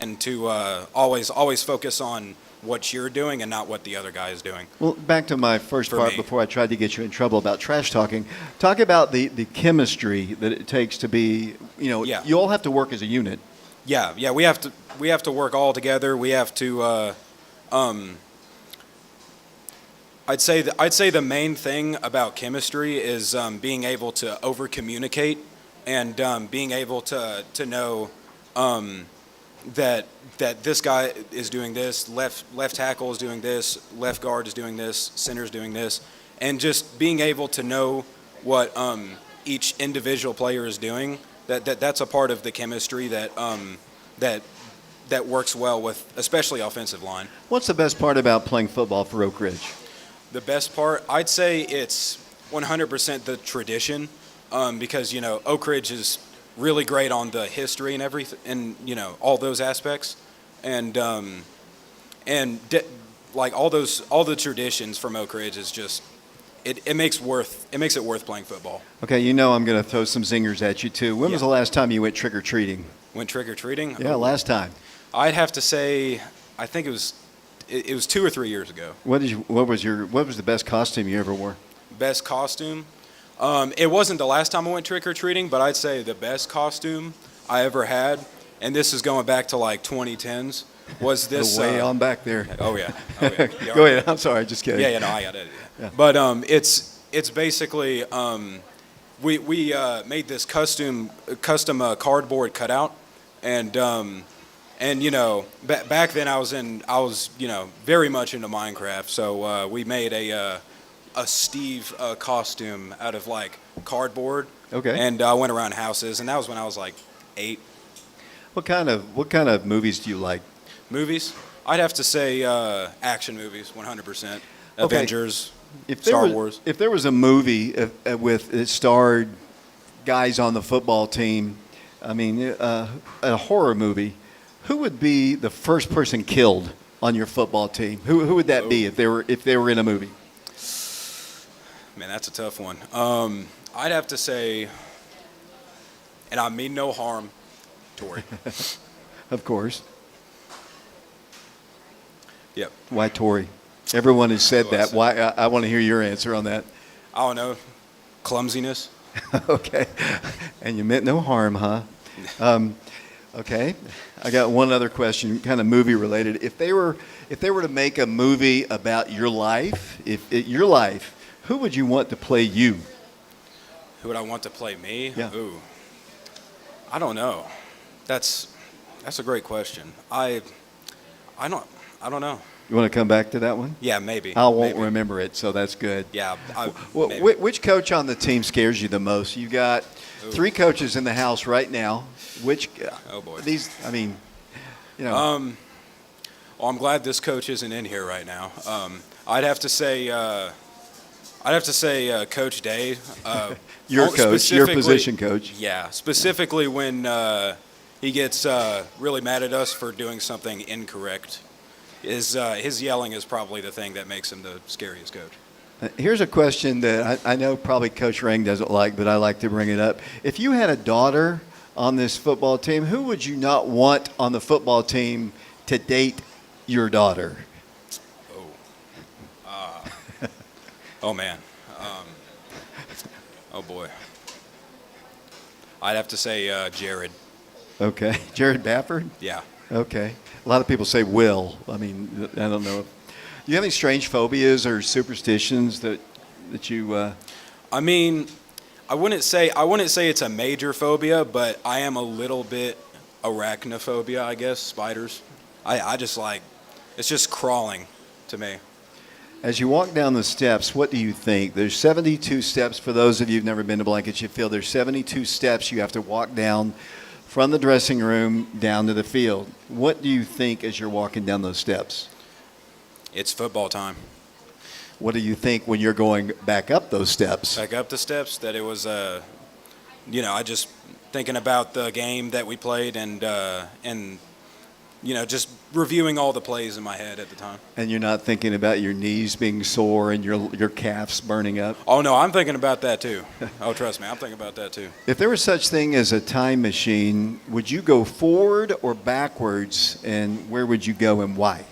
and to always focus on what you're doing and not what the other guy is doing. Well, back to my first part before I tried to get you in trouble about trash talking. Talk about the chemistry that it takes to be, you all have to work as a unit. Yeah, we have to work all together. We have to I'd say the main thing about chemistry is being able to over communicate and being able to know that this guy is doing this, left tackle is doing this, left guard is doing this, center is doing this, and just being able to know what each individual player is doing. That's a part of the chemistry that works well with especially offensive line. What's the best part about playing football for Oak Ridge? The best part, I'd say it's 100% the tradition, because Oak Ridge is really great on the history and everything, and all those aspects, and like all the traditions from Oak Ridge is just it makes it worth playing football. Okay, I'm going to throw some zingers at you too. When was the last time you went trick or treating? Went trick or treating? Yeah, last time. I'd have to say, I think it was 2 or 3 years ago. What was the best costume you ever wore? Best costume? It wasn't the last time I went trick or treating, but I'd say the best costume I ever had, and this is going back to like 2010s, was this. Way on back there. Oh yeah. Go ahead. I'm sorry. Just kidding. Yeah. No, I got it. Yeah. But it's basically we made this custom cardboard cutout, And back then I was very much into Minecraft. So we made a Steve costume out of like cardboard. Okay. And I went around houses, and that was when I was like 8. What kind of movies do you like? Movies? I'd have to say action movies, 100%. Okay. Avengers, If Star Wars. If there was a movie it starred guys on the football team, I mean, a horror movie, who would be the first person killed on your football team? Who would that be if they were in a movie? Man, that's a tough one. I'd have to say, and I mean no harm, Tori. Of course. Yep. Why Tori? Everyone has said that. Why? I want to hear your answer on that. I don't know. Clumsiness. Okay. And you meant no harm, huh? Okay. I got one other question, kind of movie related. If they were to make a movie about your life, who would you want to play you? Who would I want to play me? Yeah. Ooh. I don't know. That's a great question. I don't know. You want to come back to that one? Yeah, maybe. I won't maybe. remember it, so that's good. Yeah. Which coach on the team scares you the most? You got 3 coaches in the house right now. Which? Oh boy. These. I mean, Well, I'm glad this coach isn't in here right now. I'd have to say Coach Day. Your coach, your position coach. Yeah, specifically when he gets really mad at us for doing something incorrect. His yelling is probably the thing that makes him the scariest coach. Here's a question that I know probably Coach Ring doesn't like, but I like to bring it up. If you had a daughter on this football team, who would you not want on the football team to date your daughter? Oh man. Oh boy. I'd have to say Jared. Okay. Jared Bafford? Yeah. Okay. A lot of people say Will. I mean, I don't know. Do you have any strange phobias or superstitions that you? I mean, I wouldn't say it's a major phobia, but I am a little bit arachnophobia, I guess. Spiders. I just like, it's just crawling to me. As you walk down the steps, what do you think? There's 72 steps. For those of you who've never been to Blankets, you feel there's 72 steps you have to walk down from the dressing room down to the field. What do you think as you're walking down those steps? It's football time. What do you think when you're going back up those steps? Back up the steps, that it was, I just thinking about the game that we played and just reviewing all the plays in my head at the time. And you're not thinking about your knees being sore and your calves burning up? Oh, no, I'm thinking about that too. Oh, trust me, I'm thinking about that too. If there was such thing as a time machine, would you go forward or backwards, and where would you go and why?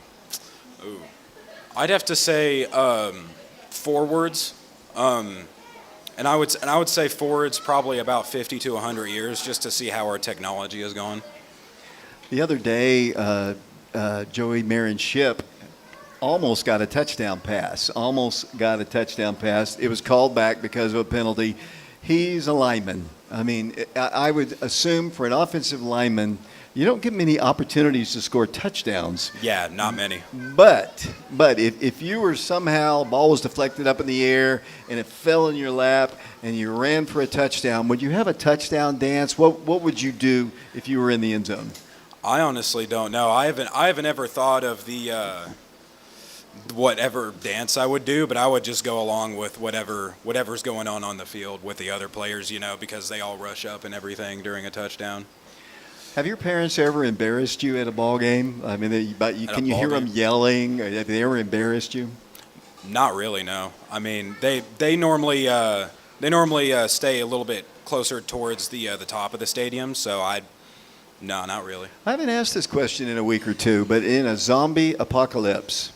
Ooh. I'd have to say forwards. And I would say forwards probably about 50 to 100 years, just to see how our technology has gone. The other day, Joey Marin-Ship almost got a touchdown pass. It was called back because of a penalty. He's a lineman. I mean, I would assume for an offensive lineman, you don't get many opportunities to score touchdowns. Yeah, not many. But if you were somehow, ball was deflected up in the air and it fell in your lap and you ran for a touchdown, would you have a touchdown dance? What would you do if you were in the end zone? I honestly don't know. I haven't ever thought of the whatever dance I would do, but I would just go along with whatever's going on the field with the other players, because they all rush up and everything during a touchdown. Have your parents ever embarrassed you at a ball game? I mean, can you hear them yelling? Have they ever embarrassed you? Not really, no. I mean, they normally stay a little bit closer towards the top of the stadium, so no, not really. I haven't asked this question in a week or two, but in a zombie apocalypse,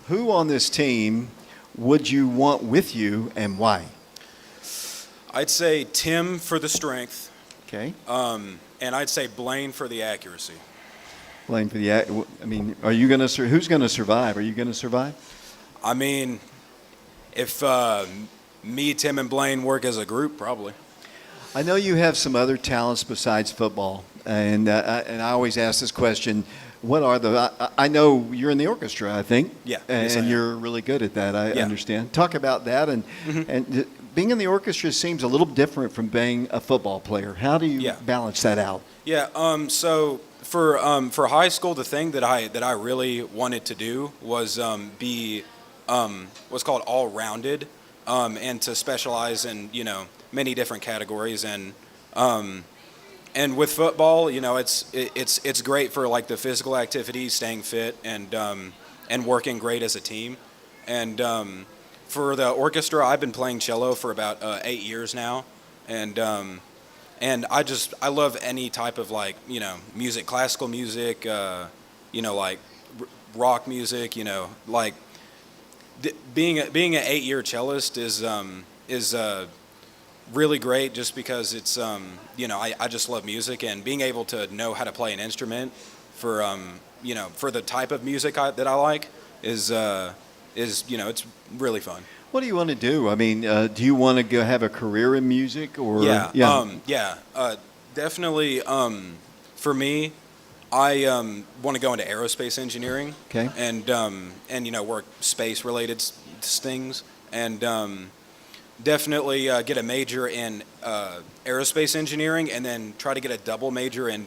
who on this team would you want with you and why? I'd say Tim for the strength. Okay. And I'd say Blaine for the accuracy. Blaine for the I mean, who's going to survive? Are you going to survive? I mean, if me, Tim, and Blaine work as a group, probably. I know you have some other talents besides football, and I always ask this question: what are the? I know you're in the orchestra, I think. Yeah, and, yes, I am. you're really good at that. I Yeah. understand. Talk about that, and being in the orchestra seems a little different from being a football player. How do you balance that out? Yeah. So for high school, the thing that I really wanted to do was be what's called all-rounded, and to specialize in many different categories, and with football, it's great for like the physical activities, staying fit, and working great as a team. And for the orchestra, I've been playing cello for about 8 years now, and I love any type of like music, classical music, like rock music, like being an 8-year cellist is really great, just because it's I just love music, and being able to know how to play an instrument for for the type of music that I like is it's really fun. What do you want to do? I mean, do you want to go have a career in music, or definitely. For me, I want to go into aerospace engineering. Okay. And work space related things, and definitely get a major in aerospace engineering, and then try to get a double major in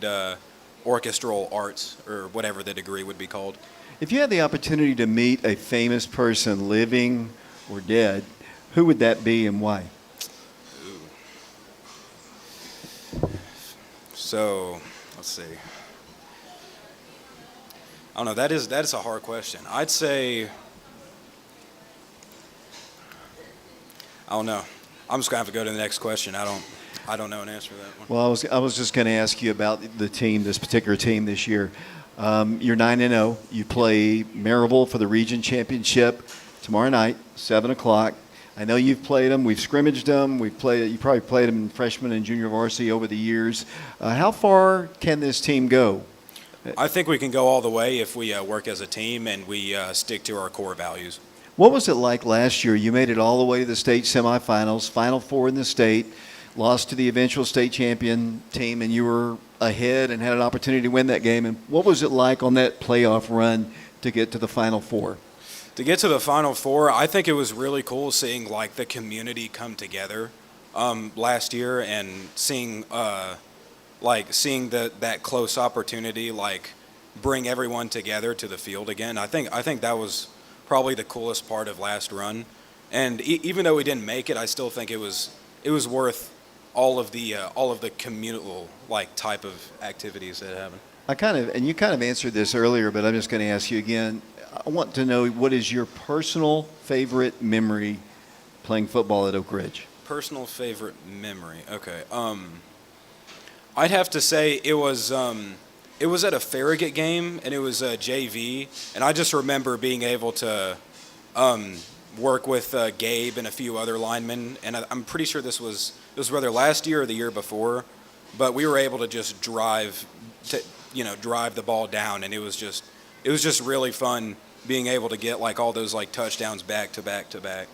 orchestral arts, or whatever the degree would be called. If you had the opportunity to meet a famous person, living or dead, who would that be and why? So, let's see. I don't know. That is a hard question. I'd say, I don't know. I'm just gonna have to go to the next question. I don't know an answer to that one. Well, I was just going to ask you about the team, this particular team this year. You're 9-0. You play Maryville for the region championship tomorrow night, 7 o'clock. I know you've played them. We've scrimmaged them. You probably played them in freshman and junior varsity over the years. How far can this team go? I think we can go all the way if we work as a team and we stick to our core values. What was it like last year? You made it all the way to the state semifinals, Final Four in the state, lost to the eventual state champion team, and you were ahead and had an opportunity to win that game. And what was it like on that playoff run to get to the Final Four? To get to the Final Four, I think it was really cool seeing like the community come together last year, and seeing that close opportunity like bring everyone together to the field again. I think that was probably the coolest part of last run. And even though we didn't make it, I still think it was worth all of the communal like type of activities that happened. You kind of answered this earlier, but I'm just going to ask you again. I want to know, what is your personal favorite memory playing football at Oak Ridge? Personal favorite memory. Okay. I'd have to say it was at a Farragut game, and it was JV, and I just remember being able to work with Gabe and a few other linemen, and I'm pretty sure this was whether last year or the year before, but we were able to just drive the ball down, and it was just really fun being able to get like all those like touchdowns back to back to back.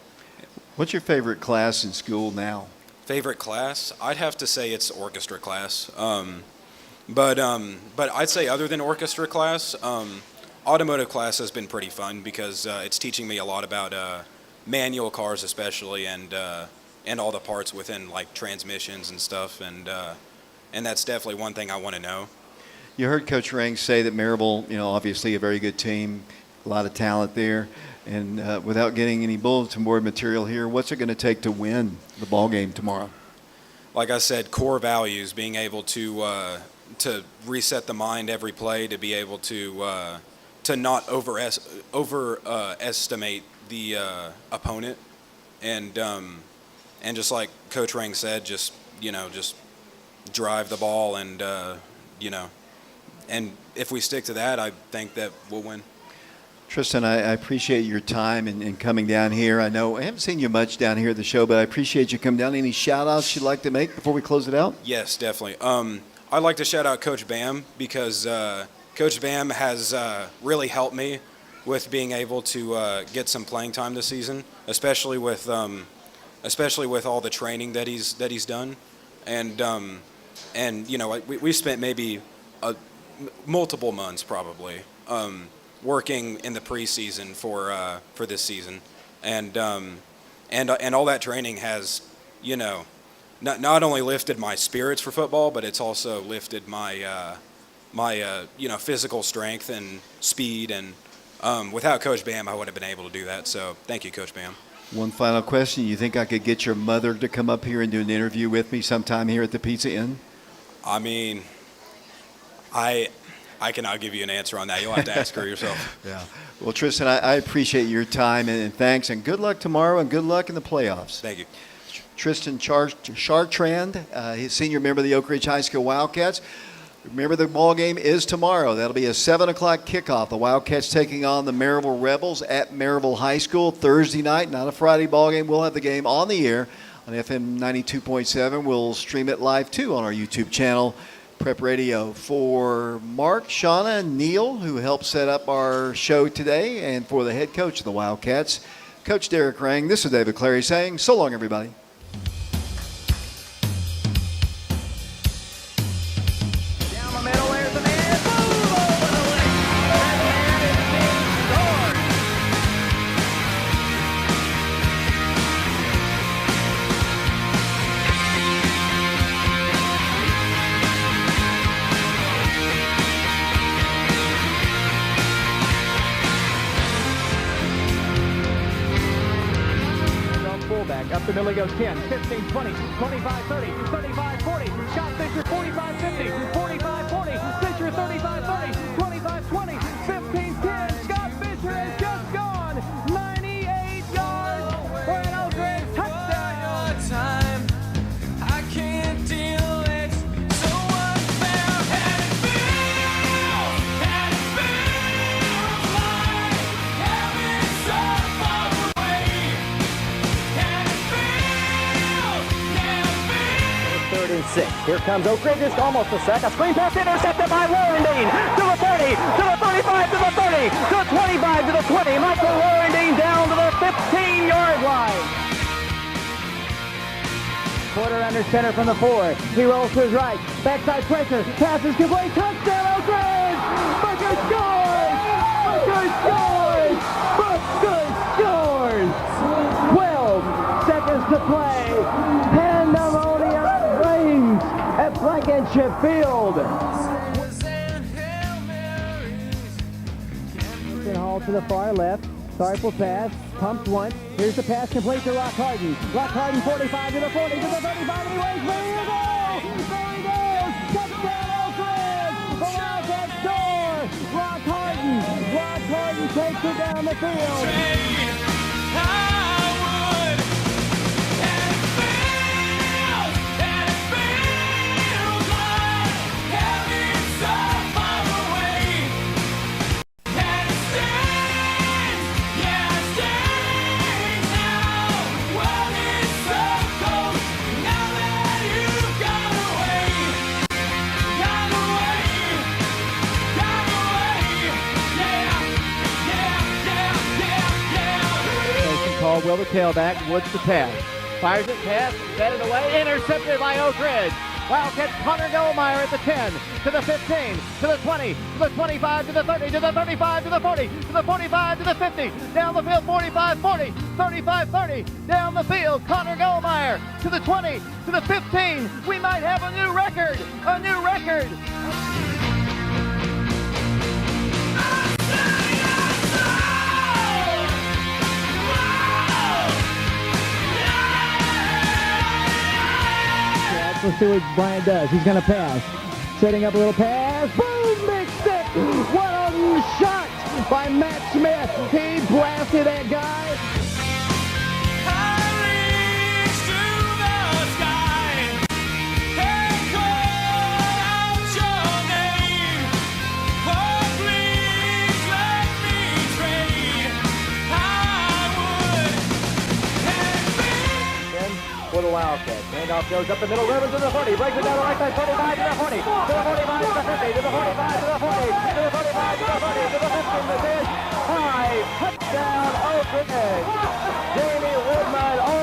What's your favorite class in school now? Favorite class? I'd have to say it's orchestra class. But I'd say other than orchestra class, automotive class has been pretty fun, because it's teaching me a lot about manual cars especially, and all the parts within like transmissions and stuff, and that's definitely one thing I want to know. You heard Coach Rang say that Maryville, obviously a very good team, a lot of talent there. And without getting any bulletin board material here, what's it going to take to win the ball game tomorrow? Like I said, core values, being able to reset the mind every play, to be able to not overestimate the opponent, and just like Coach Rang said, just drive the ball, and and if we stick to that, I think that we'll win. Tristan, I appreciate your time and coming down here. I know I haven't seen you much down here at the show, but I appreciate you coming down. Any shout-outs you'd like to make before we close it out? Yes, definitely. I'd like to shout out Coach Bam, because Coach Bam has really helped me with being able to get some playing time this season, especially with all the training that he's done. and you know, we spent maybe multiple months probably working in the preseason for this season, and all that training has, you know, not only lifted my spirits for football, but it's also lifted my you know, physical strength and speed, and without Coach Bam, I wouldn't have been able to do that. So thank you, Coach Bam. One final question. You think I could get your mother to come up here and do an interview with me sometime here at the Pizza Inn? I mean, I cannot give you an answer on that. You'll have to ask her yourself. Yeah. Well, Tristan, I appreciate your time, and thanks, and good luck tomorrow, and good luck in the playoffs. Thank you. Tristan Chartrand, he's senior member of the Oak Ridge High School Wildcats. Remember, the ball game is tomorrow. That'll be a 7 o'clock kickoff. The Wildcats taking on the Maryville Rebels at Maryville High School Thursday night, not a Friday ball game. We'll have the game on the air on FM 92.7. We'll stream it live, too, on our YouTube channel, Prep Radio. For Mark, Shauna, and Neil, who helped set up our show today, and for the head coach of the Wildcats, Coach Derek Rang, this is David Clary saying, so long, everybody. Up the middle he goes 10, 15, 20, 25, 30, 35, 40. Shot Fisher 45, 50, 45, 40. Fisher 35, 30, 25, 20, 15, 10. Scott Fisher has just gone 98 yards for an Oak Ridge touchdown. I can't deal it. So unfair, and it feels like heaven so far away. Third and 6. Here comes Oak Ridge, just almost a sec. A screen pass intercepted by Warendine. To the 30, to the 35, to the 30, to the 25, to the 20. Michael Warendine down to the 15-yard line. Porter under center from the 4. He rolls to his right. Backside pressure. Passes complete. Touchdown, Oak Ridge! Booker scores! Booker scores! Booker scores! 12 seconds to play. Pandemonium reigns at Blankenship Field. Hall to the far left. Sorrowful pass. Pumps once. Here's the pass complete to Rock Harden. Rock Harden 45 to the 40 to the 35 and he waits. There he goes! There he goes! Touchdown Oak Ridge! The Wildcats score! Rock Harden takes it down the field. Will the tailback, Woods the pass. Fires it, pass, batted away, intercepted by Oak Ridge. Wildcats Connor Goldmeyer at the 10, to the 15, to the 20, to the 25, to the 30, to the 35, to the 40, to the 45, to the 50, down the field 45, 40, 35, 30, down the field, Connor Goldmeyer to the 20, to the 15. We might have a new record, a new record. Let's see what Brian does. He's going to pass. Setting up a little pass. Boom! Big stick! What a shot by Matt Smith. He blasted that guy. For the Wildcats. Handoff goes up the middle, Rivers to the 40, breaks it down the right side, 45 to the 40, to the 45 to the 50, to the 45 to the 40, to the 45 to the 40, to the 50, to the 10. High touchdown, Oak Ridge. Jamie Woodman, oh.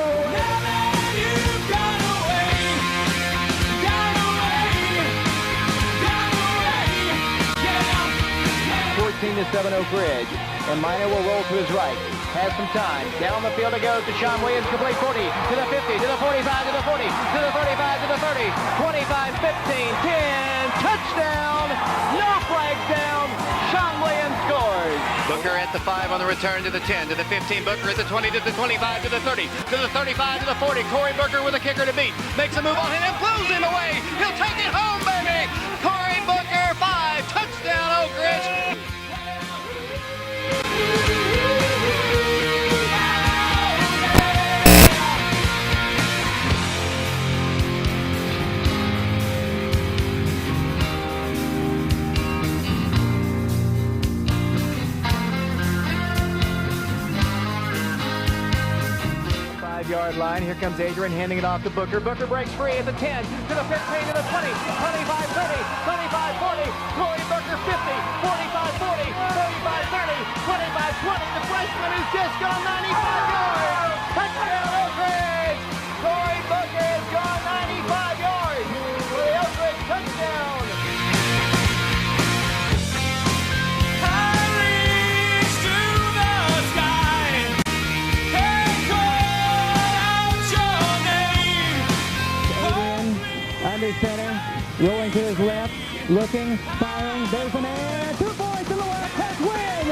7, Oak Ridge. And Minor will roll to his right. Has some time. Down the field it goes to Sean Williams. Complete 40, to the 50, to the 45, to the 40, to the 35, to the 30, 25, 15, 10. Touchdown! No flags down. Sean Williams scores. Booker at the 5 on the return to the 10, to the 15. Booker at the 20, to the 25, to the 30, to the 35, to the 40. Corey Booker with a kicker to beat. Makes a move on him and blows him away. He'll take it home, baby. Corey Booker, 5. Touchdown, Oak Ridge. 5-yard line. Here comes Adrian handing it off to Booker. Booker breaks free at the 10, to the 15, to the 20, 25, 30, 25, 40. Corey Booker 50, 45, 40, 35, 30, 25, 20. The freshman has just gone 95 yards. Touchdown, Oak Ridge. Corey Booker has gone 95 yards for the Oak Ridge touchdown. Under center, rolling to his left, looking, firing, there's a man, 2 points in the Wildcats win!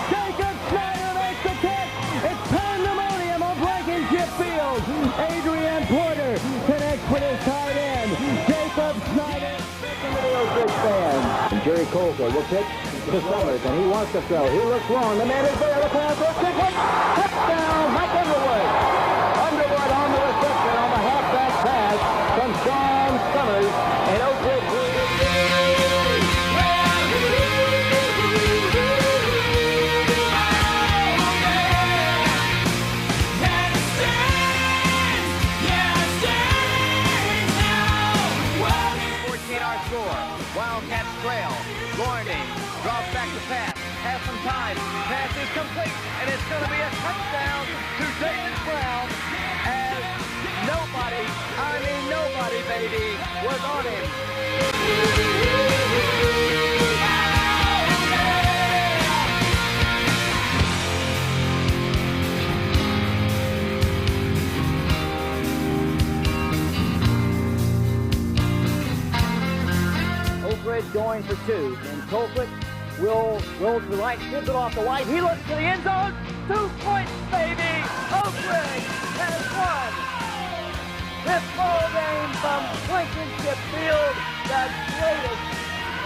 Jacob Snyder makes the catch! It's pandemonium on Blankenship Field! Adrian Porter connects with his tight end, Jacob Snyder. Into the Oak Ridge fans. And Jerry Colker will pitch to Summers, and he wants to throw. He looks long, the man is there, the pass will kick it! Touchdown, Mike Underwood! Underwood on the reception on the halfback pass from Sean Summers, and Oak Ridge. Wildcats trail. Lorne drops back to pass. Has some time. Pass is complete, and it's going to be a touchdown to David Brown as nobody, I mean nobody, baby, was on him. Ridge going for 2, and Colquitt will roll to the right, gives it off to White. He looks to the end zone. 2 points, baby. Oak Ridge has won this ball game from Blankenship Field, the greatest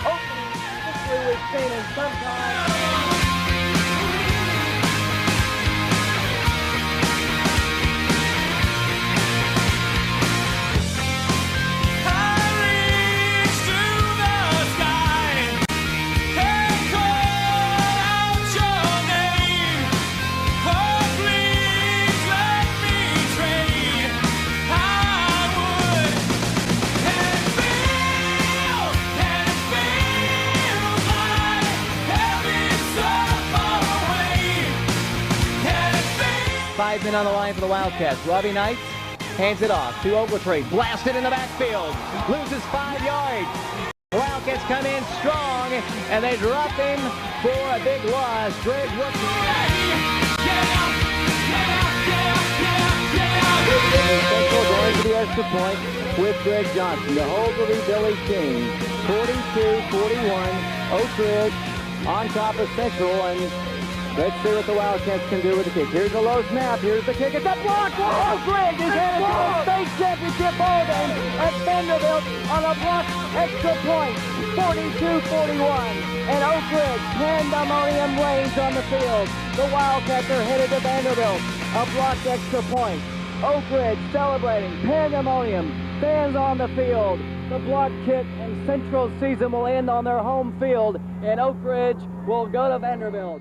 opening victory we've seen in some time. Five men on the line for the Wildcats. Robbie Knight hands it off to Ogletree. Blasted in the backfield. Loses 5 yards. The Wildcats come in strong, and they drop him for a big loss. Greg going to the extra point with Greg Johnson. The hold will be Billy King. 42-41. Oak Ridge on top of Central, and let's see what the Wildcats can do with the kick. Here's a low snap. Here's the kick. It's a block for Oak Ridge. Is headed to the state championship ball game at Vanderbilt on a block extra point. 42-41. And Oak Ridge, pandemonium reigns on the field. The Wildcats are headed to Vanderbilt. A blocked extra point. Oak Ridge celebrating pandemonium. Fans on the field. The block kick and Central season will end on their home field. And Oak Ridge will go to Vanderbilt.